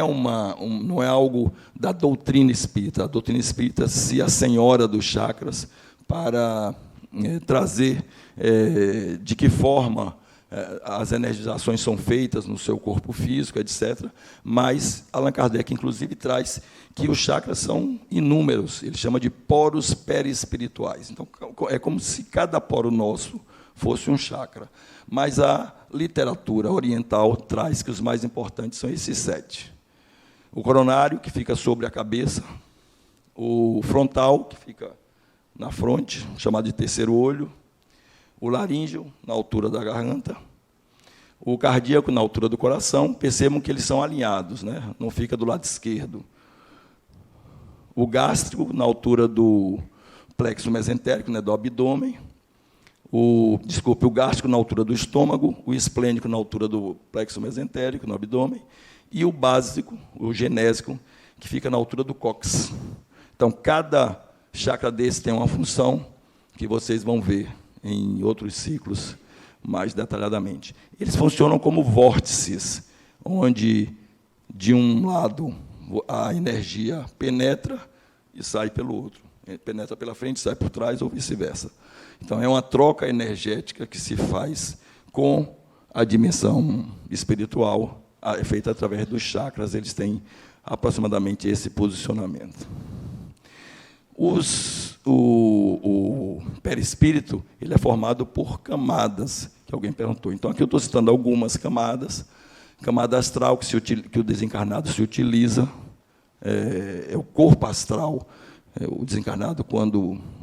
algo da doutrina espírita. A doutrina espírita se assenhora dos chakras para trazer de que forma as energizações são feitas no seu corpo físico, etc. Mas Allan Kardec, inclusive, traz que os chakras são inúmeros. Ele chama de poros perispirituais. Então, é como se cada poro nosso fosse um chakra. Mas a literatura oriental traz que os mais importantes são esses 7. O coronário, que fica sobre a cabeça, o frontal, que fica na fronte, chamado de terceiro olho, o laríngeo, na altura da garganta, o cardíaco, na altura do coração. Percebam que eles são alinhados, né? Não fica do lado esquerdo. O gástrico, na altura do plexo mesentérico, né, do abdômen. O gástrico na altura do estômago, o esplênico na altura do plexo mesentérico, no abdômen, e o básico, o genésico, que fica na altura do cóccix. Então, cada chakra desse tem uma função que vocês vão ver em outros ciclos mais detalhadamente. Eles funcionam como vórtices, onde, de um lado, a energia penetra e sai pelo outro. Penetra pela frente, sai por trás, ou vice-versa. Então, é uma troca energética que se faz com a dimensão espiritual, feita através dos chakras. Eles têm aproximadamente esse posicionamento. O perispírito ele é formado por camadas, que alguém perguntou. Então, aqui eu estou citando algumas camadas. Camada astral, que o desencarnado se utiliza, é o corpo astral. O desencarnado,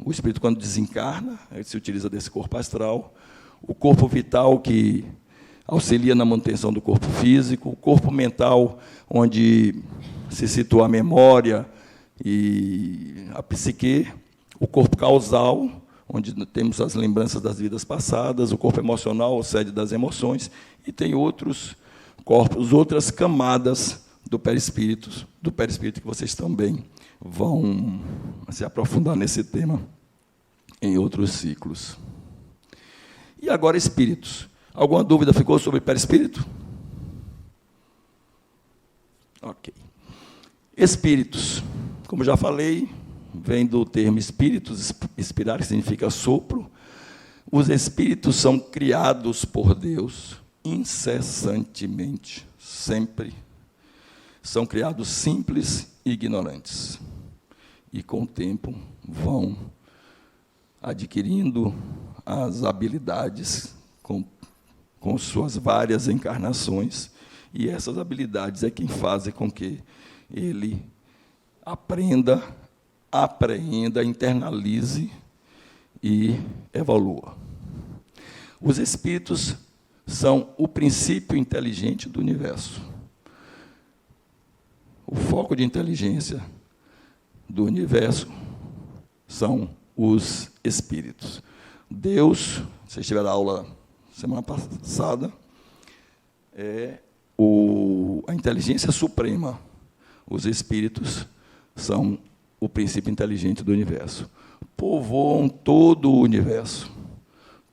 o espírito, quando desencarna, ele se utiliza desse corpo astral. O corpo vital, que auxilia na manutenção do corpo físico. O corpo mental, onde se situa a memória e a psique. O corpo causal, onde temos as lembranças das vidas passadas. O corpo emocional, a sede das emoções. E tem outros corpos, outras camadas do perispírito que vocês também vão se aprofundar nesse tema em outros ciclos. E agora, espíritos. Alguma dúvida ficou sobre perispírito? Ok. Espíritos, como já falei, vem do termo espíritos, inspirar, que significa sopro. Os espíritos são criados por Deus incessantemente, sempre. São criados simples e ignorantes. E, com o tempo, vão adquirindo as habilidades com suas várias encarnações, e essas habilidades é quem fazem com que ele aprenda, apreenda, internalize e evolua. Os espíritos são o princípio inteligente do universo. O foco de inteligência do universo são os espíritos. Deus, vocês tiveram aula semana passada, é a inteligência suprema. Os espíritos são o princípio inteligente do universo. Povoam todo o universo,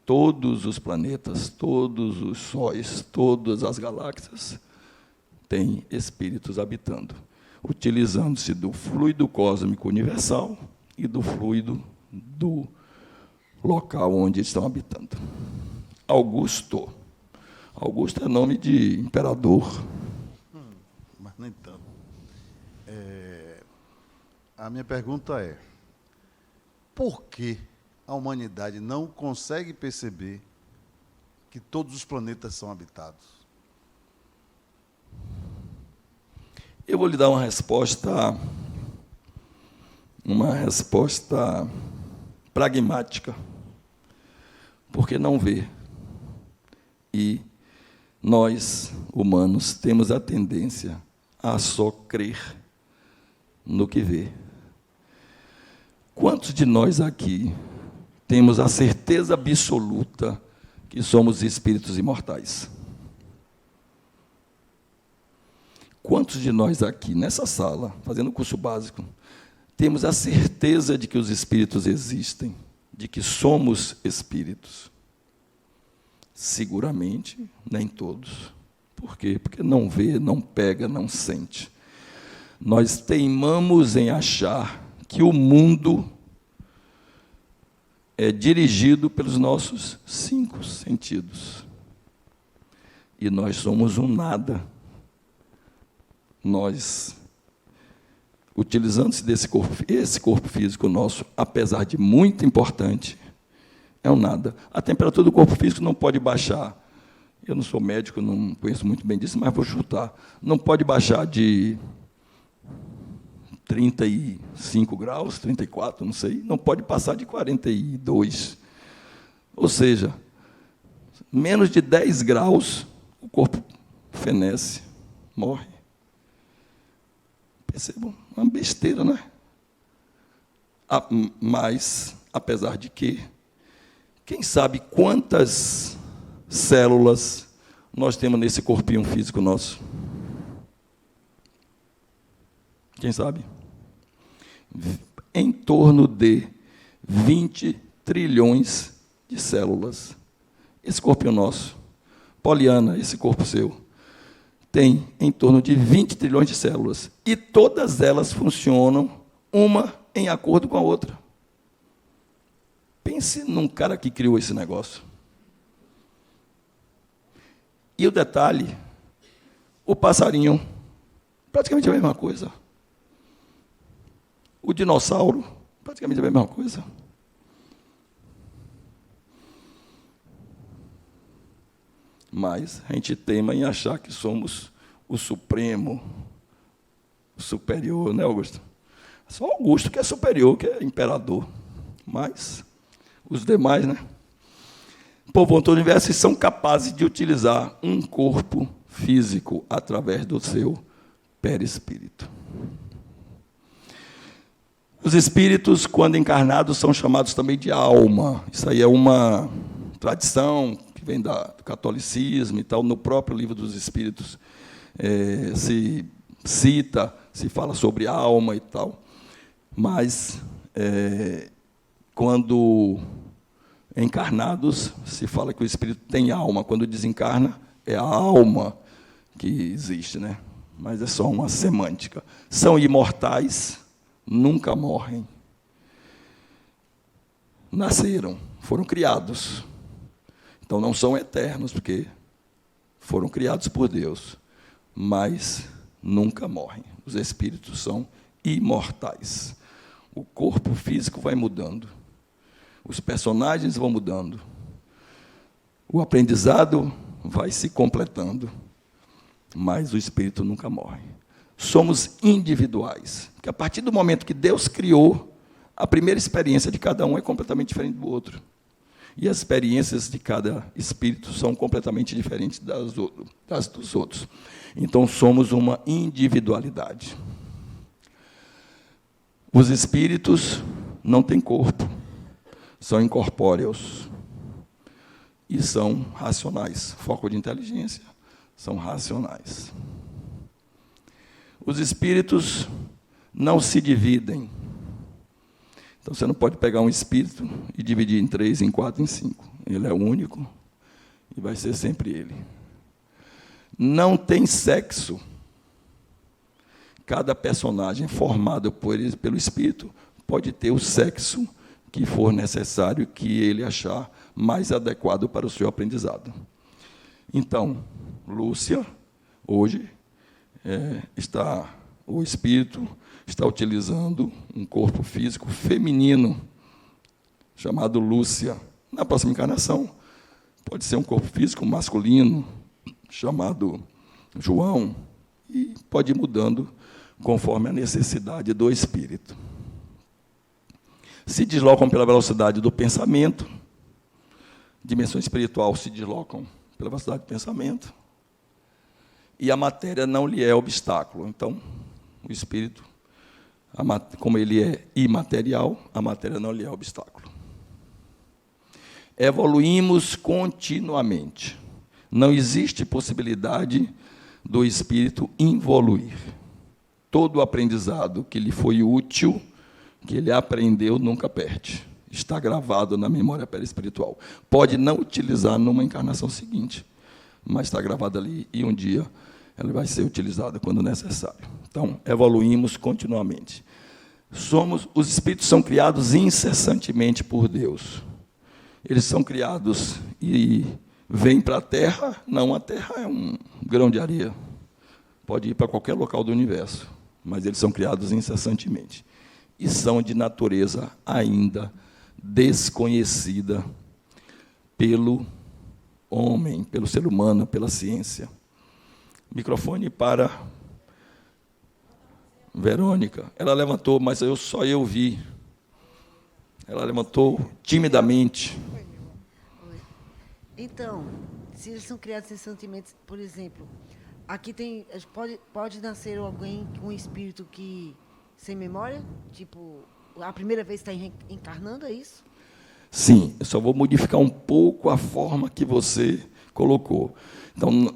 todos os planetas, todos os sóis, todas as galáxias têm espíritos habitando, utilizando-se do fluido cósmico universal e do fluido do local onde estão habitando. Augusto. Augusto é nome de imperador. Mas nem tanto. A minha pergunta é: por que a humanidade não consegue perceber que todos os planetas são habitados? Eu vou lhe dar uma resposta pragmática, porque não vê. E nós, humanos, temos a tendência a só crer no que vê. Quantos de nós aqui temos a certeza absoluta que somos espíritos imortais? Quantos de nós aqui, nessa sala, fazendo o curso básico, temos a certeza de que os espíritos existem, de que somos espíritos? Seguramente, nem todos. Por quê? Porque não vê, não pega, não sente. Nós teimamos em achar que o mundo é dirigido pelos nossos 5 sentidos. E nós somos um nada. Nós, utilizando-se desse corpo, esse corpo físico nosso, apesar de muito importante, é um nada. A temperatura do corpo físico não pode baixar. Eu não sou médico, não conheço muito bem disso, mas vou chutar. Não pode baixar de 35 graus, 34, não sei. Não pode passar de 42. Ou seja, menos de 10 graus, o corpo fenece, morre. Percebam? Uma besteira, não é? Mas, apesar de que, quem sabe quantas células nós temos nesse corpinho físico nosso? Quem sabe? Em torno de 20 trilhões de células. Esse corpinho nosso, Poliana, esse corpo seu, tem em torno de 20 trilhões de células. E todas elas funcionam, uma em acordo com a outra. Pense num cara que criou esse negócio. E o detalhe, o passarinho, praticamente a mesma coisa. O dinossauro, praticamente a mesma coisa. Mas a gente teima em achar que somos o supremo, o superior, né, Augusto? Só Augusto que é superior, que é imperador. Mas os demais, né? O povo do universo são capazes de utilizar um corpo físico através do seu perispírito. Os espíritos, quando encarnados, são chamados também de alma. Isso aí é uma tradição que vem do catolicismo e tal. No próprio livro dos Espíritos se cita, se fala sobre alma e tal. Mas, quando encarnados, se fala que o espírito tem alma. Quando desencarna, é a alma que existe, né? Mas é só uma semântica. São imortais, nunca morrem. Nasceram, foram criados. Então não são eternos, porque foram criados por Deus, mas nunca morrem. Os espíritos são imortais. O corpo físico vai mudando. Os personagens vão mudando. O aprendizado vai se completando. Mas o espírito nunca morre. Somos individuais. Porque a partir do momento que Deus criou, a primeira experiência de cada um é completamente diferente do outro. E as experiências de cada espírito são completamente diferentes das dos outros. Então, somos uma individualidade. Os espíritos não têm corpo. São incorpóreos e são racionais. Foco de inteligência, são racionais. Os espíritos não se dividem. Então, você não pode pegar um espírito e dividir em 3, em 4, em 5. Ele é único e vai ser sempre ele. Não tem sexo. Cada personagem formado pelo espírito pode ter o sexo que for necessário, que ele achar mais adequado para o seu aprendizado. Então, Lúcia, hoje, o espírito está utilizando um corpo físico feminino, chamado Lúcia. Na próxima encarnação, pode ser um corpo físico masculino, chamado João, e pode ir mudando conforme a necessidade do espírito. Se deslocam pela velocidade do pensamento, dimensão espiritual se deslocam pela velocidade do pensamento, e a matéria não lhe é obstáculo. Então, o espírito, como ele é imaterial, a matéria não lhe é obstáculo. Evoluímos continuamente. Não existe possibilidade do espírito involuir. Todo o aprendizado que lhe foi útil, que ele aprendeu, nunca perde. Está gravado na memória perispiritual. Pode não utilizar numa encarnação seguinte, mas está gravado ali e um dia ela vai ser utilizada quando necessário. Então, evoluímos continuamente. Os espíritos são criados incessantemente por Deus. Eles são criados e vêm para a Terra. Não, a Terra é um grão de areia. Pode ir para qualquer local do universo, mas eles são criados incessantemente. E são de natureza ainda desconhecida pelo homem, pelo ser humano, pela ciência. Microfone para Verônica. Ela levantou, mas só eu vi. Ela levantou timidamente. Então, se eles são criados sem sentimentos, por exemplo, aqui tem, pode nascer alguém com um espírito que sem memória, tipo, a primeira vez está encarnando, é isso? Sim, eu só vou modificar um pouco a forma que você colocou. Então,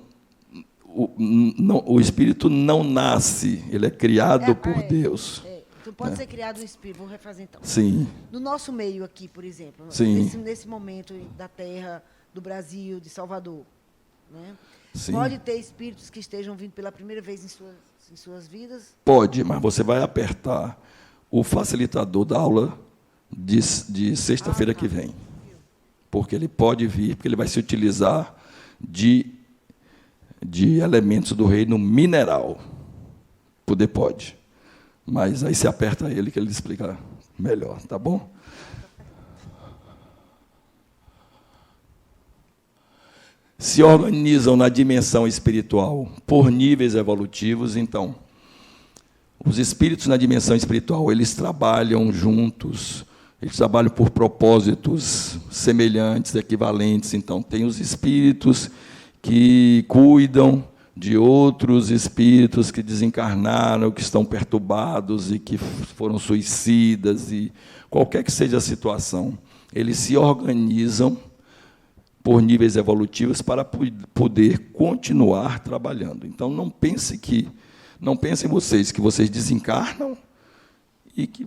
o espírito não nasce, ele é criado por Deus. Então pode ser criado um espírito, vou refazer então. Sim. No nosso meio aqui, por exemplo, nesse momento da Terra, do Brasil, de Salvador, né? Sim. Pode ter espíritos que estejam vindo pela primeira vez em suas vidas? Pode, mas você vai apertar o facilitador da aula de sexta-feira que vem. Porque ele pode vir, porque ele vai se utilizar de elementos do reino mineral. Poder pode. Mas aí você aperta ele, que ele explica melhor, tá bom? Se organizam na dimensão espiritual por níveis evolutivos, então, os espíritos na dimensão espiritual, eles trabalham juntos, eles trabalham por propósitos semelhantes, equivalentes. Então, tem os espíritos que cuidam de outros espíritos que desencarnaram, que estão perturbados e que foram suicidas, e qualquer que seja a situação, eles se organizam por níveis evolutivos para poder continuar trabalhando. Então, não pensem vocês que vocês desencarnam e que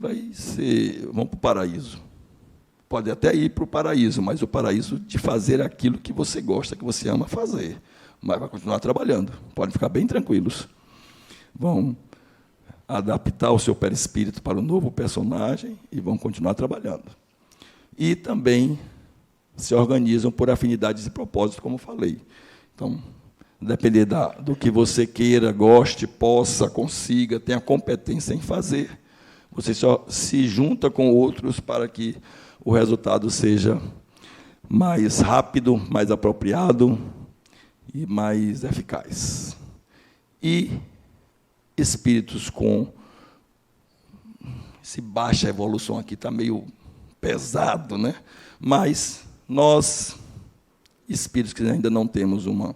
vão para o paraíso. Pode até ir para o paraíso, mas o paraíso de fazer aquilo que você gosta, que você ama fazer. Mas vai continuar trabalhando. Podem ficar bem tranquilos. Vão adaptar o seu perispírito para o novo personagem e vão continuar trabalhando. E também se organizam por afinidades e propósitos, como falei. Então, depender do que você queira, goste, possa, consiga, tenha competência em fazer, você só se junta com outros para que o resultado seja mais rápido, mais apropriado e mais eficaz. E espíritos com esse baixa evolução aqui está meio pesado, né? Mas nós, espíritos que ainda não temos uma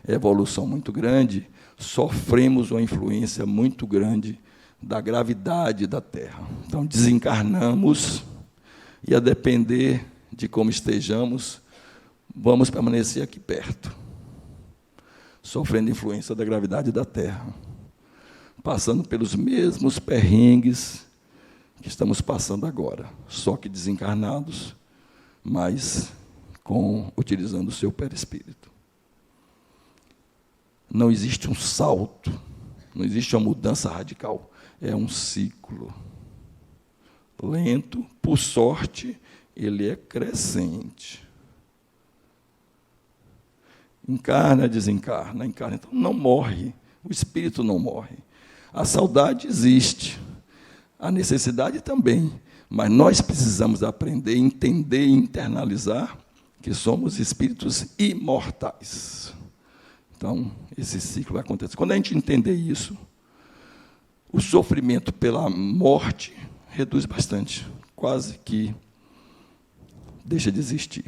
evolução muito grande, sofremos uma influência muito grande da gravidade da Terra. Então, desencarnamos e, a depender de como estejamos, vamos permanecer aqui perto, sofrendo influência da gravidade da Terra, passando pelos mesmos perrengues que estamos passando agora, só que desencarnados, mas utilizando o seu perispírito. Não existe um salto, não existe uma mudança radical, é um ciclo lento, por sorte, ele é crescente. Encarna, desencarna, encarna. Então, não morre, o espírito não morre. A saudade existe, a necessidade também, mas nós precisamos aprender, entender e internalizar que somos espíritos imortais. Então, esse ciclo vai acontecer. Quando a gente entender isso, o sofrimento pela morte reduz bastante, quase que deixa de existir.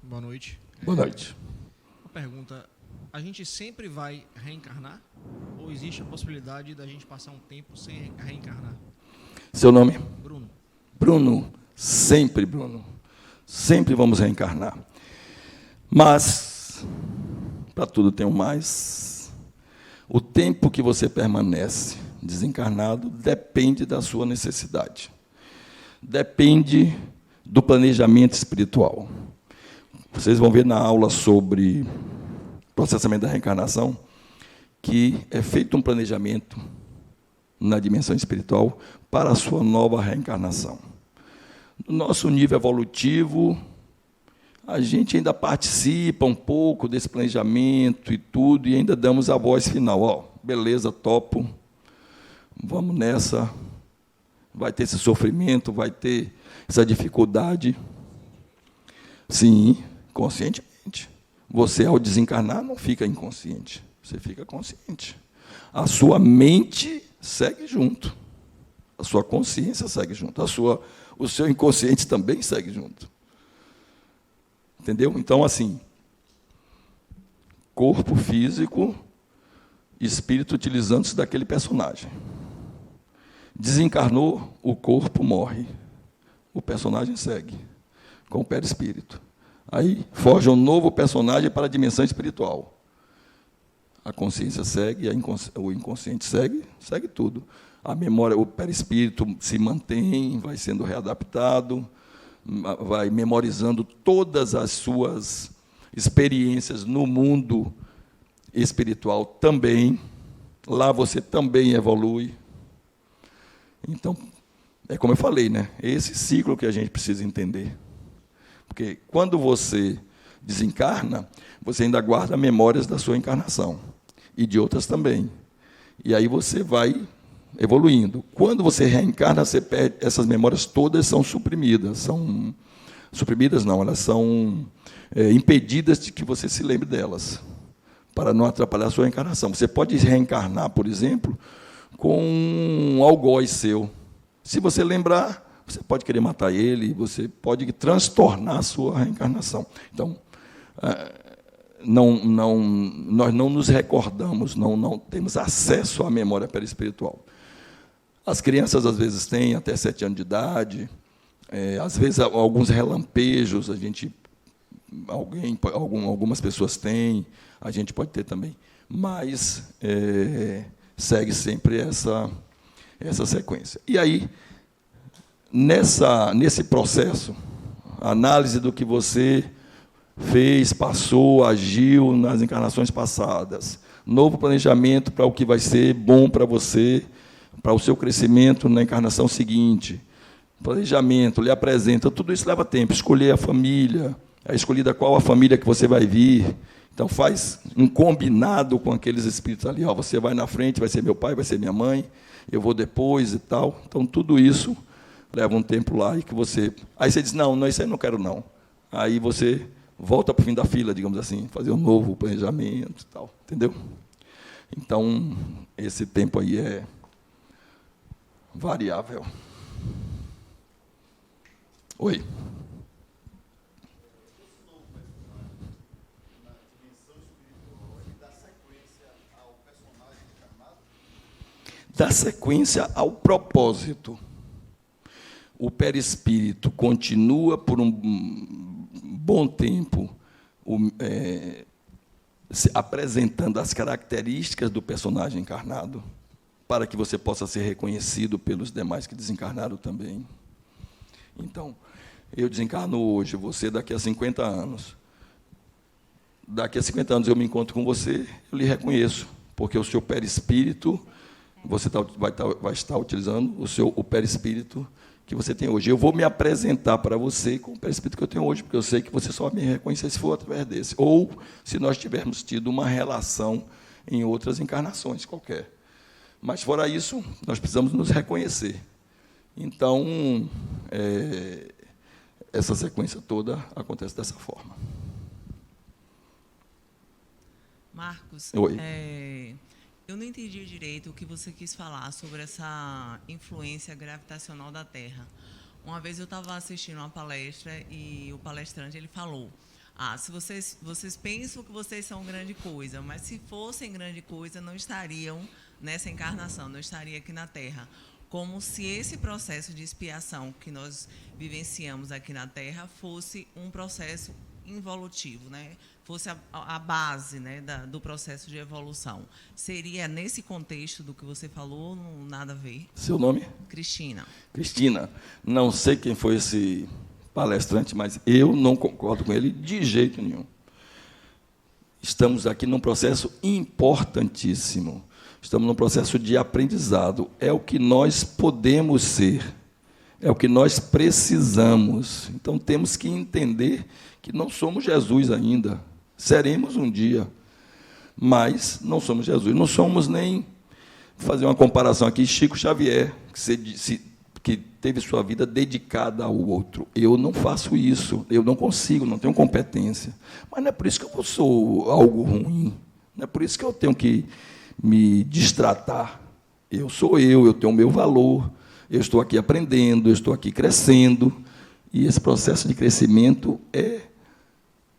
Boa noite. Boa noite. Uma pergunta: a gente sempre vai reencarnar? Ou existe a possibilidade da gente passar um tempo sem reencarnar? Seu nome? Bruno. Bruno. Sempre vamos reencarnar. Mas, para tudo tem um mais. O tempo que você permanece desencarnado depende da sua necessidade. Depende do planejamento espiritual. Vocês vão ver na aula sobre processamento da reencarnação que é feito um planejamento na dimensão espiritual para a sua nova reencarnação. No nosso nível evolutivo, a gente ainda participa um pouco desse planejamento e tudo, e ainda damos a voz final. Ó, beleza, topo, vamos nessa, vai ter esse sofrimento, vai ter essa dificuldade. Sim, conscientemente. Você, ao desencarnar, não fica inconsciente, você fica consciente. A sua mente segue junto, a sua consciência segue junto, o seu inconsciente também segue junto. Entendeu? Então, assim, corpo físico, espírito utilizando-se daquele personagem. Desencarnou, o corpo morre, o personagem segue, com o perispírito. Aí forja um novo personagem para a dimensão espiritual. A consciência segue, o inconsciente segue tudo. A memória, o perispírito se mantém, vai sendo readaptado, vai memorizando todas as suas experiências no mundo espiritual também. Lá você também evolui. Então, é como eu falei, né? É esse ciclo que a gente precisa entender. Porque quando você desencarna, você ainda guarda memórias da sua encarnação e de outras também. E aí você vai evoluindo. Quando você reencarna, você perde, essas memórias todas são suprimidas. Não, elas são impedidas de que você se lembre delas, para não atrapalhar a sua encarnação. Você pode reencarnar, por exemplo, com um algoz seu. Se você lembrar, você pode querer matar ele, você pode transtornar a sua reencarnação. Então, nós não nos recordamos, não temos acesso à memória perispiritual. As crianças, às vezes, têm até 7 anos de idade, às vezes, alguns relampejos, algumas pessoas têm, a gente pode ter também, mas segue sempre essa sequência. E aí, nesse processo, análise do que você fez, passou, agiu nas encarnações passadas, novo planejamento para o que vai ser bom para você, para o seu crescimento na encarnação seguinte, planejamento, lhe apresenta, tudo isso leva tempo, escolher a família, é escolhida qual a família que você vai vir, então faz um combinado com aqueles espíritos ali, ó, você vai na frente, vai ser meu pai, vai ser minha mãe, eu vou depois e tal, então tudo isso leva um tempo lá, e que você... Aí você diz, não, isso aí eu não quero, não. Aí você volta para o fim da fila, digamos assim, fazer um novo planejamento e tal, entendeu? Então, esse tempo aí é variável. Oi. Dá sequência ao propósito. O perispírito continua por um bom tempo apresentando as características do personagem encarnado, para que você possa ser reconhecido pelos demais que desencarnaram também. Então, eu desencarno hoje, você daqui a 50 anos. Daqui a 50 anos eu me encontro com você, eu lhe reconheço, porque o seu perispírito, você vai estar utilizando o perispírito que você tem hoje. Eu vou me apresentar para você com o perispírito que eu tenho hoje, porque eu sei que você só vai me reconhecer se for através desse. Ou se nós tivermos tido uma relação em outras encarnações qualquer. Mas, fora isso, nós precisamos nos reconhecer. Então, essa sequência toda acontece dessa forma. Marcos, Oi. eu não entendi direito o que você quis falar sobre essa influência gravitacional da Terra. Uma vez eu estava assistindo uma palestra e o palestrante ele falou: se vocês pensam que vocês são grande coisa, mas se fossem grande coisa, não estariam nessa encarnação, não estariam aqui na Terra. Como se esse processo de expiação que nós vivenciamos aqui na Terra fosse um processo involutivo, né? Fosse a base, né, do processo de evolução. Seria nesse contexto do que você falou, não nada a ver? Seu nome? Cristina. Cristina, não sei quem foi esse palestrante, mas eu não concordo com ele de jeito nenhum. Estamos aqui num processo importantíssimo. Estamos num processo de aprendizado. É o que nós podemos ser. É o que nós precisamos. Então, temos que entender que não somos Jesus ainda. Seremos um dia. Mas não somos Jesus. Não somos nem, vou fazer uma comparação aqui, Chico Xavier, que teve sua vida dedicada ao outro. Eu não faço isso. Eu não consigo, não tenho competência. Mas não é por isso que eu sou algo ruim. Não é por isso que eu tenho que me distratar. Eu sou eu tenho o meu valor, eu estou aqui aprendendo, eu estou aqui crescendo, e esse processo de crescimento é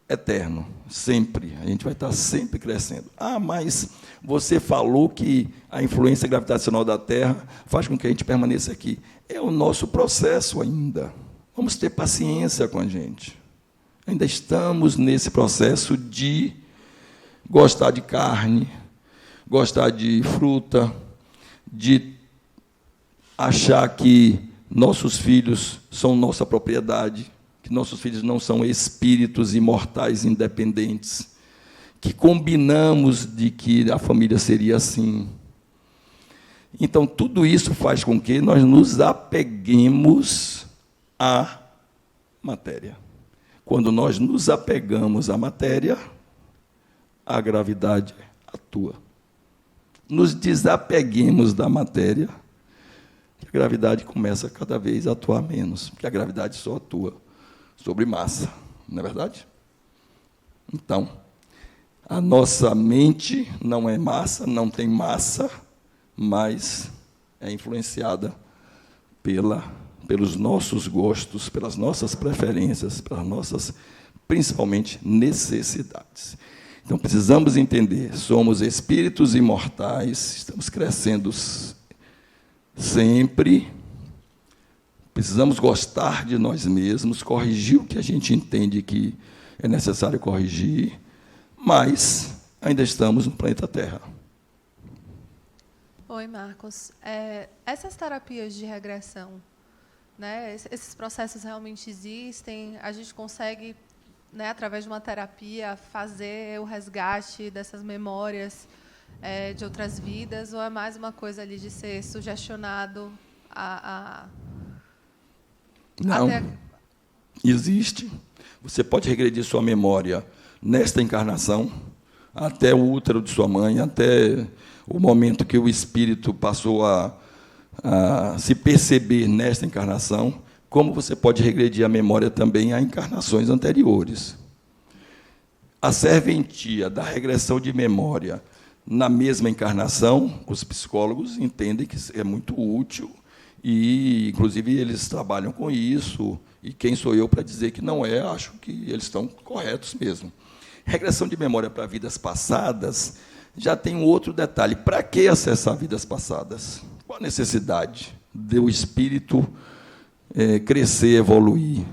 eterno, sempre. A gente vai estar sempre crescendo. Mas você falou que a influência gravitacional da Terra faz com que a gente permaneça aqui. É o nosso processo ainda. Vamos ter paciência com a gente. Ainda estamos nesse processo de gostar de carne, gostar de fruta, de achar que nossos filhos são nossa propriedade, que nossos filhos não são espíritos imortais independentes, que combinamos de que a família seria assim. Então, tudo isso faz com que nós nos apeguemos à matéria. Quando nós nos apegamos à matéria, a gravidade atua. Nos desapeguemos da matéria, que a gravidade começa cada vez a atuar menos, porque a gravidade só atua sobre massa, não é verdade? Então, a nossa mente não é massa, não tem massa, mas é influenciada pelos nossos gostos, pelas nossas preferências, pelas nossas, principalmente, necessidades. Então, precisamos entender, somos espíritos imortais, estamos crescendo sempre, precisamos gostar de nós mesmos, corrigir o que a gente entende que é necessário corrigir, mas ainda estamos no planeta Terra. Oi, Marcos. Essas terapias de regressão, né, esses processos realmente existem? A gente consegue, né, através de uma terapia, fazer o resgate dessas memórias de outras vidas, ou é mais uma coisa ali de ser sugestionado Não, existe. Você pode regredir sua memória nesta encarnação, até o útero de sua mãe, até o momento que o espírito passou a se perceber nesta encarnação, como você pode regredir a memória também a encarnações anteriores. A serventia da regressão de memória na mesma encarnação, os psicólogos entendem que é muito útil e, inclusive, eles trabalham com isso, e quem sou eu para dizer que não é, acho que eles estão corretos mesmo. Regressão de memória para vidas passadas já tem um outro detalhe. Para que acessar vidas passadas? Qual a necessidade do espírito crescer, evoluir?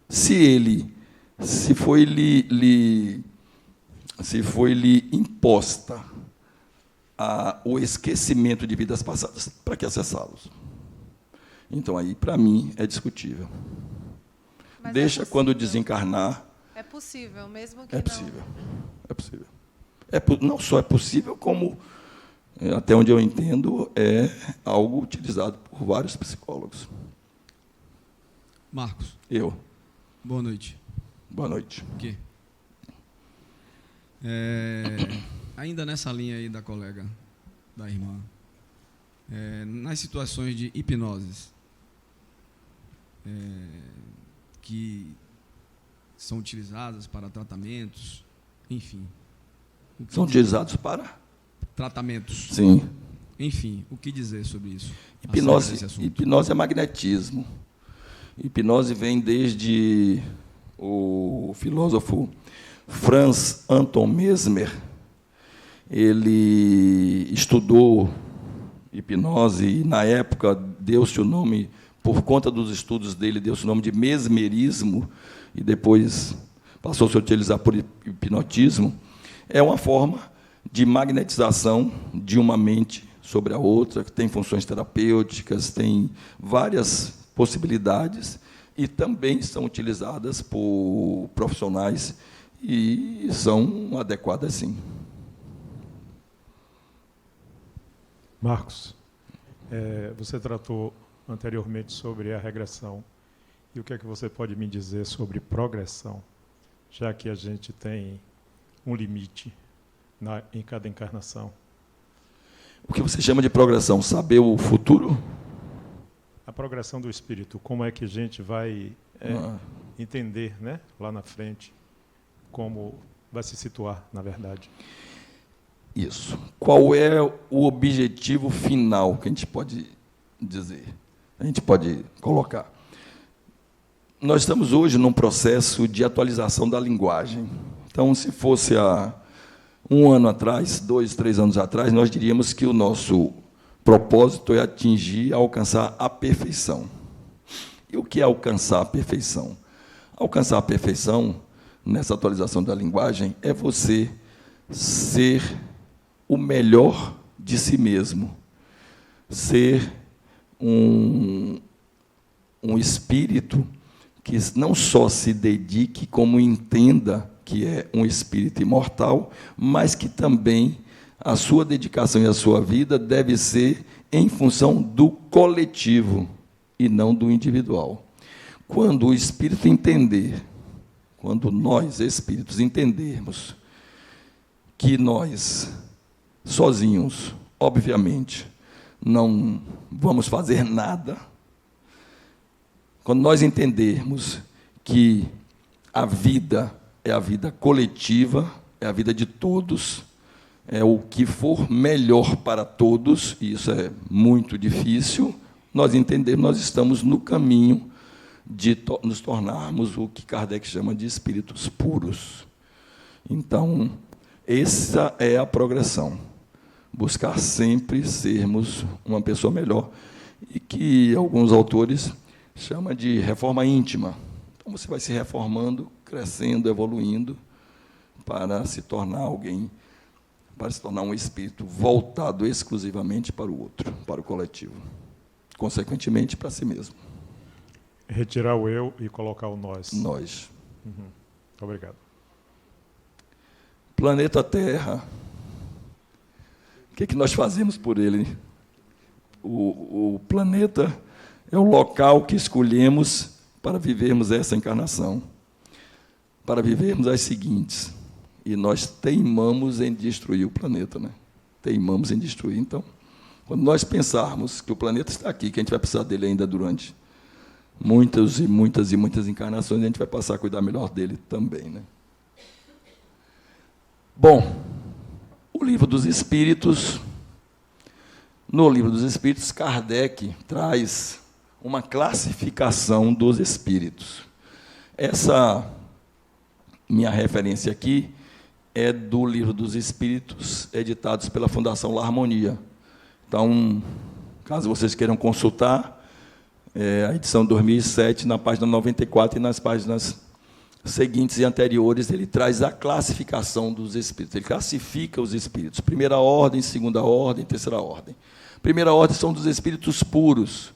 Se foi-lhe imposta o esquecimento de vidas passadas, para que acessá-los? Então, aí, para mim, é discutível. Mas deixa quando desencarnar. É possível, mesmo que É possível. É possível. Não só é possível, como, até onde eu entendo, é algo utilizado por vários psicólogos. Marcos. Eu. Boa noite. Boa noite. O quê? Ainda nessa linha aí da colega, da irmã, nas situações de hipnoses, que são utilizadas para tratamentos, enfim, São utilizados para tratamentos. Sim. Enfim, o que dizer sobre isso? Hipnose é magnetismo. Hipnose vem desde o filósofo Franz Anton Mesmer. Ele estudou hipnose e, na época, deu-se o nome, por conta dos estudos dele, deu-se o nome de mesmerismo, e depois passou-se a utilizar por hipnotismo. É uma forma de magnetização de uma mente sobre a outra, que tem funções terapêuticas, tem várias possibilidades, e também são utilizadas por profissionais e são adequadas, sim. Marcos, você tratou anteriormente sobre a regressão. E o que é que você pode me dizer sobre progressão, já que a gente tem um limite em cada encarnação? O que você chama de progressão? Saber o futuro? A progressão do espírito. Como é que a gente vai entender, né, lá na frente, como vai se situar, na verdade? Isso. Qual é o objetivo final que a gente pode dizer? A gente pode colocar. Nós estamos hoje num processo de atualização da linguagem. Então, se fosse há 1 ano atrás, 2, 3 anos atrás, nós diríamos que o nosso propósito é atingir, alcançar a perfeição. E o que é alcançar a perfeição? Alcançar a perfeição, nessa atualização da linguagem, é você ser o melhor de si mesmo, ser um espírito que não só se dedique, como entenda que é um espírito imortal, mas que também a sua dedicação e a sua vida deve ser em função do coletivo e não do individual. Quando o espírito entender, quando nós, espíritos, entendermos que nós, sozinhos, obviamente, não vamos fazer nada, quando nós entendermos que a vida é a vida coletiva, é a vida de todos, é o que for melhor para todos, e isso é muito difícil, nós entendemos, nós estamos no caminho de nos tornarmos o que Kardec chama de espíritos puros. Então, essa é a progressão. Buscar sempre sermos uma pessoa melhor, e que alguns autores chamam de reforma íntima. Então, você vai se reformando, crescendo, evoluindo, para se tornar alguém, para se tornar um espírito voltado exclusivamente para o outro, para o coletivo. Consequentemente, para si mesmo. Retirar o eu e colocar o nós. Nós. Uhum. Obrigado. Planeta Terra. O que nós fazemos por ele? O planeta é o local que escolhemos para vivermos essa encarnação, para vivermos as seguintes. E nós teimamos em destruir o planeta, né? Teimamos em destruir. Então, quando nós pensarmos que o planeta está aqui, que a gente vai precisar dele ainda durante muitas e muitas e muitas encarnações, a gente vai passar a cuidar melhor dele também, né? Bom, o Livro dos Espíritos, no Livro dos Espíritos, Kardec traz uma classificação dos espíritos. Essa minha referência aqui é do Livro dos Espíritos, editados pela Fundação La Harmonia. Então, caso vocês queiram consultar, a edição 2007, na página 94 e nas páginas seguintes e anteriores, ele traz a classificação dos espíritos. Ele classifica os espíritos. Primeira ordem, segunda ordem, terceira ordem. Primeira ordem são dos espíritos puros.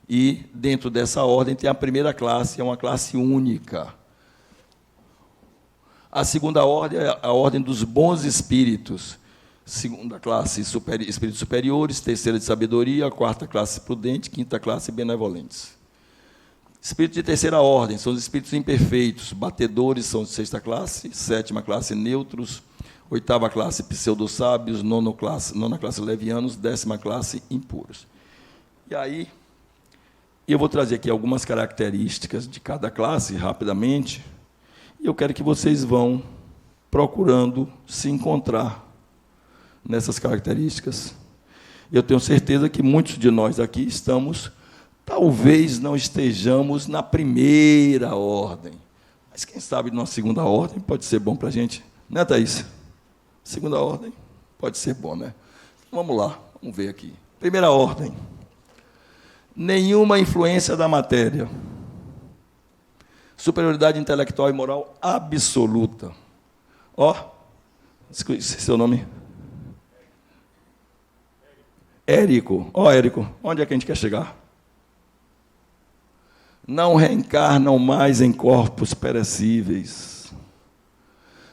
E, dentro dessa ordem, tem a primeira classe, é uma classe única. A segunda ordem é a ordem dos bons espíritos. Segunda classe, espíritos superiores. Terceira, de sabedoria. Quarta classe, prudente. Quinta classe, benevolentes. Espíritos de terceira ordem são os espíritos imperfeitos. Batedores são de sexta classe. Sétima classe, neutros. Oitava classe, pseudo-sábios. Nona classe, levianos. 10ª classe, impuros. E aí, eu vou trazer aqui algumas características de cada classe, rapidamente, e eu quero que vocês vão procurando se encontrar nessas características. Eu tenho certeza que muitos de nós aqui estamos, talvez não estejamos na primeira ordem, mas quem sabe na segunda ordem pode ser bom para a gente, né, Thaís? Segunda ordem pode ser bom, né? Vamos lá, vamos ver aqui. Primeira ordem. Nenhuma influência da matéria. Superioridade intelectual e moral absoluta. Ó, esqueci seu nome. Érico. Ó, Érico, onde é que a gente quer chegar? Não reencarnam mais em corpos perecíveis.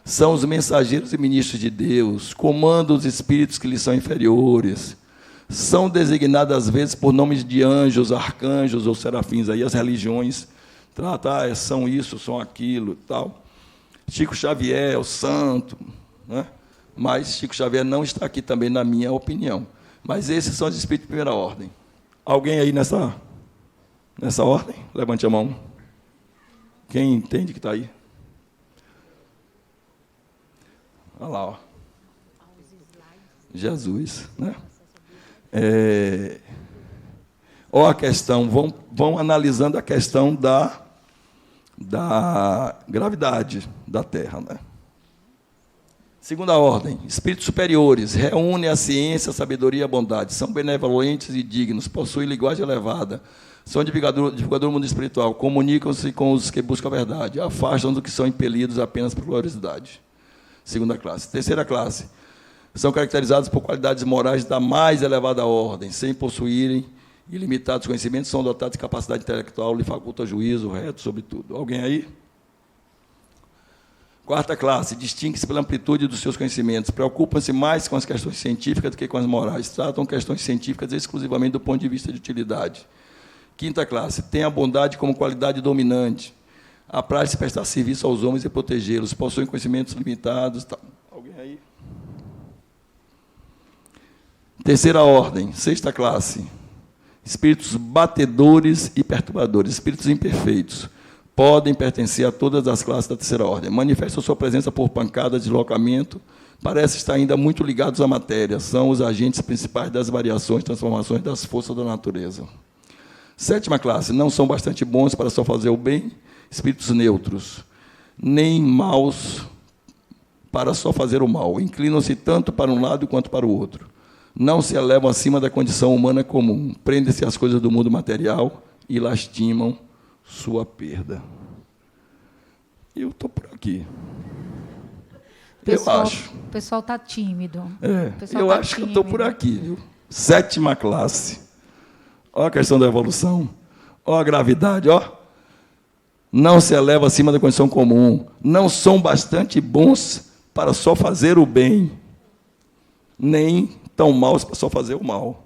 São os mensageiros e ministros de Deus, comandam os espíritos que lhes são inferiores. São designados, às vezes, por nomes de anjos, arcanjos ou serafins. Aí as religiões tratam, são isso, são aquilo, tal. Chico Xavier, o santo, né? Mas Chico Xavier não está aqui também, na minha opinião. Mas esses são os espíritos de primeira ordem. Alguém aí nessa ordem? Levante a mão. Quem entende que está aí? Olha lá, ó. Jesus, né? Ó a questão, vão analisando a questão da gravidade da Terra, né? Segunda ordem, espíritos superiores, reúnem a ciência, a sabedoria e a bondade, são benevolentes e dignos, possuem linguagem elevada, são divulgador do mundo espiritual, comunicam-se com os que buscam a verdade, afastam do que são impelidos apenas por gloriosidade. Segunda classe. Terceira classe, são caracterizados por qualidades morais da mais elevada ordem, sem possuírem ilimitados conhecimentos, são dotados de capacidade intelectual, lhe faculta juízo reto sobre tudo. Alguém aí? Quarta classe, distingue-se pela amplitude dos seus conhecimentos, preocupam-se mais com as questões científicas do que com as morais, tratam questões científicas exclusivamente do ponto de vista de utilidade. Quinta classe, tem a bondade como qualidade dominante, apraz-se prestar serviço aos homens e protegê-los, possuem conhecimentos limitados. Tal. Alguém aí? Terceira ordem, sexta classe, espíritos batedores e perturbadores, espíritos imperfeitos, podem pertencer a todas as classes da terceira ordem. Manifestam sua presença por pancada, deslocamento, parecem estar ainda muito ligados à matéria, são os agentes principais das variações, transformações das forças da natureza. Sétima classe, não são bastante bons para só fazer o bem, espíritos neutros, nem maus para só fazer o mal, inclinam-se tanto para um lado quanto para o outro. Não se elevam acima da condição humana comum, prendem-se às coisas do mundo material e lastimam sua perda. Eu estou por aqui. Eu acho. O pessoal está tímido. Eu acho que eu estou por aqui. Viu? Sétima classe. Olha a questão da evolução. Olha a gravidade. Ó. Não se eleva acima da condição comum. Não são bastante bons para só fazer o bem, nem tão maus para só fazer o mal.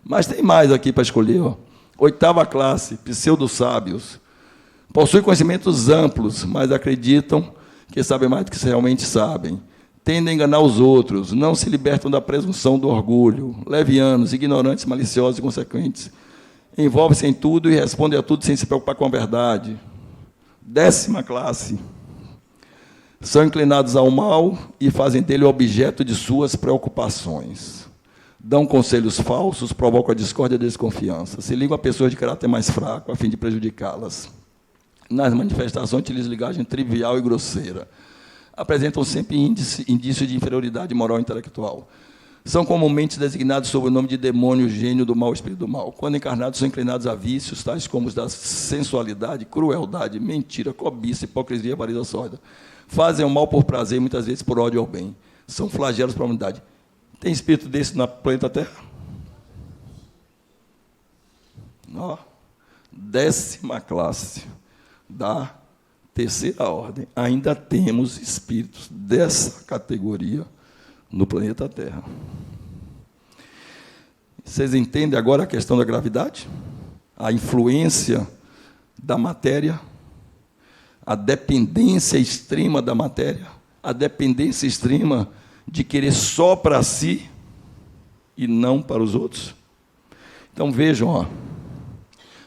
Mas tem mais aqui para escolher. Ó. Oitava classe, pseudo-sábios. Possuem conhecimentos amplos, mas acreditam que sabem mais do que realmente sabem. Tendem a enganar os outros, não se libertam da presunção do orgulho. Levianos, ignorantes, maliciosos e consequentes. Envolvem-se em tudo e respondem a tudo sem se preocupar com a verdade. Décima classe. São inclinados ao mal e fazem dele objeto de suas preocupações. Dão conselhos falsos, provocam a discórdia e a desconfiança. Se ligam a pessoas de caráter mais fraco, a fim de prejudicá-las. Nas manifestações, utilizam linguagem trivial e grosseira. Apresentam sempre indícios de inferioridade moral e intelectual. São comumente designados sob o nome de demônio, gênio do mal, espírito do mal. Quando encarnados, são inclinados a vícios, tais como os da sensualidade, crueldade, mentira, cobiça, hipocrisia e avareza sórdia. Fazem o mal por prazer, muitas vezes por ódio ao bem. São flagelos para a humanidade. Tem espírito desse na planeta Terra? Ó, décima classe da terceira ordem. Ainda temos espíritos dessa categoria no planeta Terra. Vocês entendem agora a questão da gravidade? A influência da matéria? A dependência extrema da matéria? A dependência extrema de querer só para si e não para os outros? Então, vejam, ó,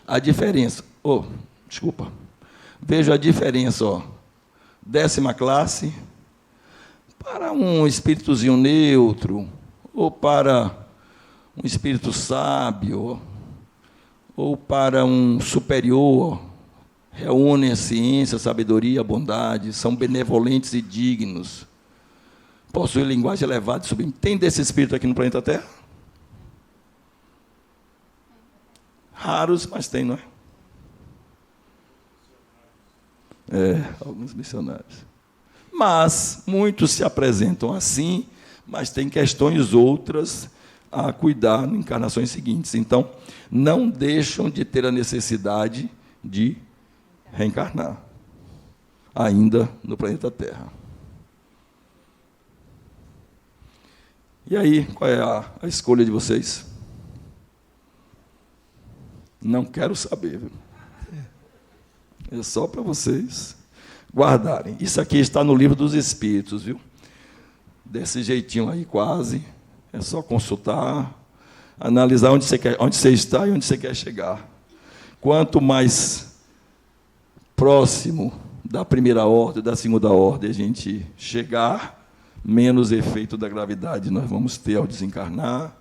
a diferença. Desculpa. Vejam a diferença, ó. Décima classe, para um espíritozinho neutro, ou para um espírito sábio, ou para um superior, reúnem a ciência, a sabedoria, a bondade, são benevolentes e dignos, possuem linguagem elevada e sublime. Tem desse espírito aqui no planeta Terra? Raros, mas tem, não é? Alguns missionários. Mas muitos se apresentam assim, mas tem questões outras a cuidar em encarnações seguintes. Então, não deixam de ter a necessidade de reencarnar, ainda no planeta Terra. E aí, qual é a escolha de vocês? Não quero saber, viu? É só para vocês guardarem. Isso aqui está no Livro dos Espíritos, viu? Desse jeitinho aí, quase. É só consultar, analisar onde você está e onde você quer chegar. Quanto mais próximo da primeira ordem, da segunda ordem a gente chegar, menos efeito da gravidade nós vamos ter ao desencarnar,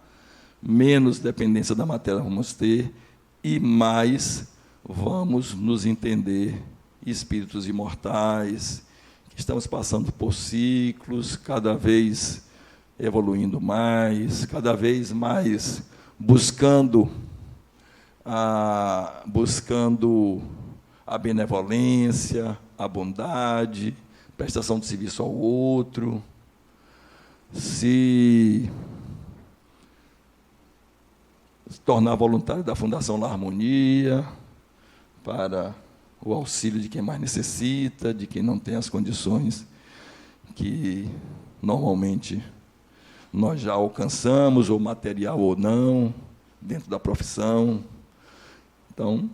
menos dependência da matéria vamos ter, e mais vamos nos entender espíritos imortais, que estamos passando por ciclos, cada vez evoluindo mais, cada vez mais buscando a benevolência, a bondade, prestação de serviço ao outro, se tornar voluntário da Fundação La Harmonia, para o auxílio de quem mais necessita, de quem não tem as condições que normalmente nós já alcançamos, ou material ou não, dentro da profissão. Então,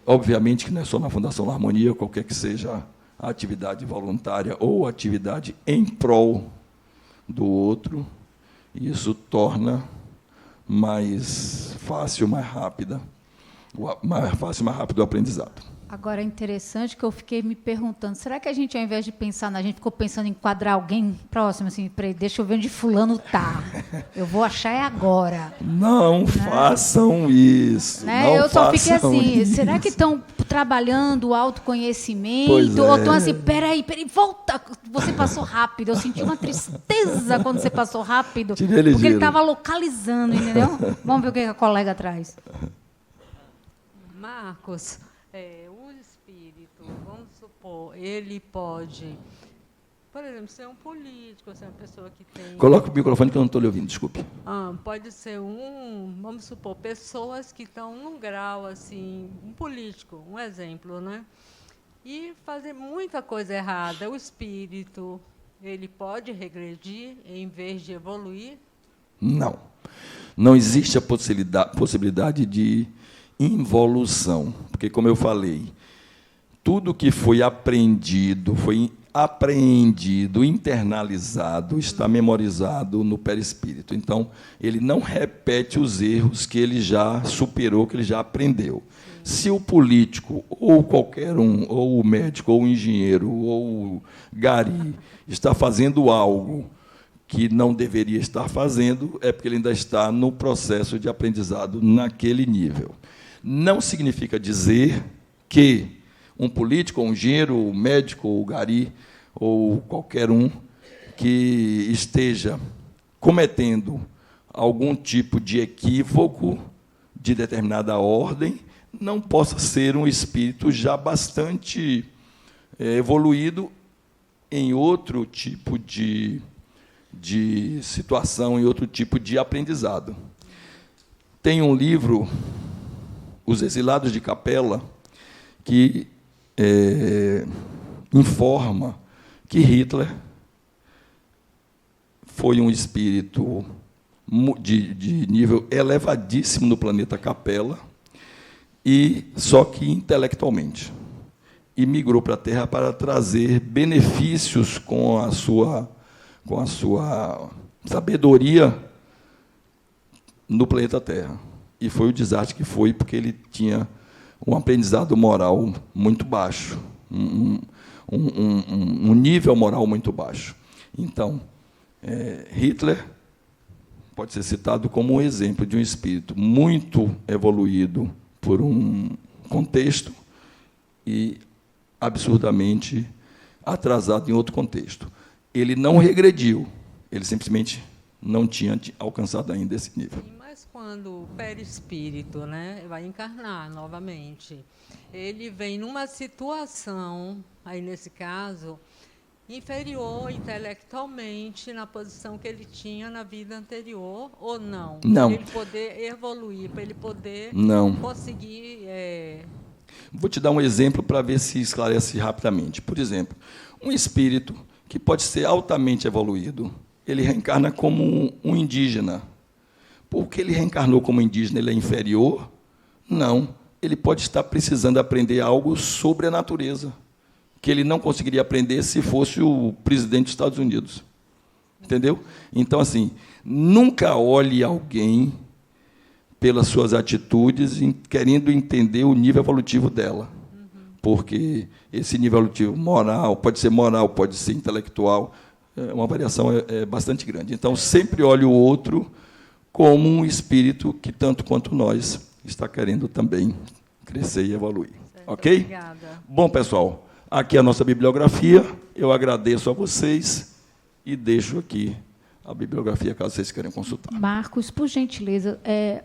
obviamente que não é só na Fundação La Harmonia, qualquer que seja a atividade voluntária ou atividade em prol do outro, isso torna mais fácil, mais rápido o aprendizado. Agora, é interessante que eu fiquei me perguntando, será que a gente, ao invés de pensar na gente, ficou pensando em enquadrar alguém próximo, assim, peraí, deixa eu ver onde fulano está. Eu vou achar é agora. Não, né? Façam isso. Né? Não eu só fiquei assim, isso. será que estão trabalhando o autoconhecimento? Ou estão assim, peraí, volta, você passou rápido. Eu senti uma tristeza quando você passou rápido, porque ele estava localizando, entendeu? Vamos ver o que a colega traz. Marcos, o espírito, vamos supor, ele pode, por exemplo, ser um político, ser uma pessoa que tem... Coloca o microfone que eu não estou lhe ouvindo, desculpe. Pode ser vamos supor, pessoas que estão num grau, assim, um político, um exemplo, né? E fazer muita coisa errada. O espírito, ele pode regredir em vez de evoluir? Não. Não existe a possibilidade de involução, porque, como eu falei, tudo que foi aprendido, foi apreendido, internalizado, está memorizado no perispírito. Então, ele não repete os erros que ele já superou, que ele já aprendeu. Se o político, ou qualquer um, ou o médico, ou o engenheiro, ou o gari, está fazendo algo que não deveria estar fazendo, é porque ele ainda está no processo de aprendizado naquele nível. Não significa dizer que um político, um engenheiro, um médico, ou gari, ou qualquer um que esteja cometendo algum tipo de equívoco de determinada ordem, não possa ser um espírito já bastante evoluído em outro tipo de situação, em outro tipo de aprendizado. Tem um livro, Os Exilados de Capela, que informa que Hitler foi um espírito de nível elevadíssimo no planeta Capela, e só que intelectualmente. E migrou para a Terra para trazer benefícios com a sua sabedoria no planeta Terra. E foi o desastre que foi, porque ele tinha um aprendizado moral muito baixo, um nível moral muito baixo. Então, Hitler pode ser citado como um exemplo de um espírito muito evoluído por um contexto e absurdamente atrasado em outro contexto. Ele não regrediu, ele simplesmente não tinha alcançado ainda esse nível. Mas quando o perispírito, né, vai encarnar novamente, ele vem numa situação, aí nesse caso, inferior intelectualmente na posição que ele tinha na vida anterior, ou não? Não. Para ele poder evoluir, para ele poder conseguir... Vou te dar um exemplo para ver se esclarece rapidamente. Por exemplo, um espírito que pode ser altamente evoluído, ele reencarna como um indígena. Porque ele reencarnou como indígena, ele é inferior? Não. Ele pode estar precisando aprender algo sobre a natureza, que ele não conseguiria aprender se fosse o presidente dos Estados Unidos. Entendeu? Então, assim, nunca olhe alguém pelas suas atitudes, querendo entender o nível evolutivo dela. Porque esse nível evolutivo moral, pode ser intelectual, uma variação bastante grande. Então, sempre olhe o outro como um espírito que, tanto quanto nós, está querendo também crescer e evoluir. Certo, ok? Obrigada. Bom, pessoal, aqui é a nossa bibliografia. Eu agradeço a vocês e deixo aqui a bibliografia, caso vocês queiram consultar. Marcos, por gentileza,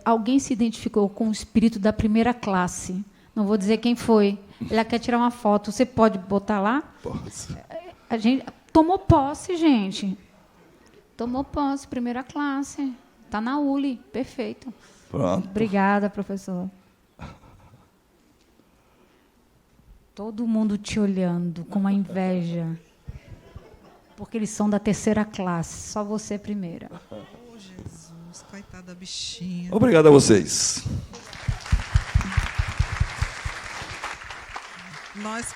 alguém se identificou com o espírito da primeira classe? Não vou dizer quem foi. Ela quer tirar uma foto. Você pode botar lá? Posso. A gente tomou posse, gente. Tomou posse, primeira classe. Está na ULI. Perfeito. Pronto. Obrigada, professor. Todo mundo te olhando com uma inveja. Porque eles são da terceira classe. Só você primeira. Oh, Jesus. Coitada da bichinha. Obrigado a vocês. Nós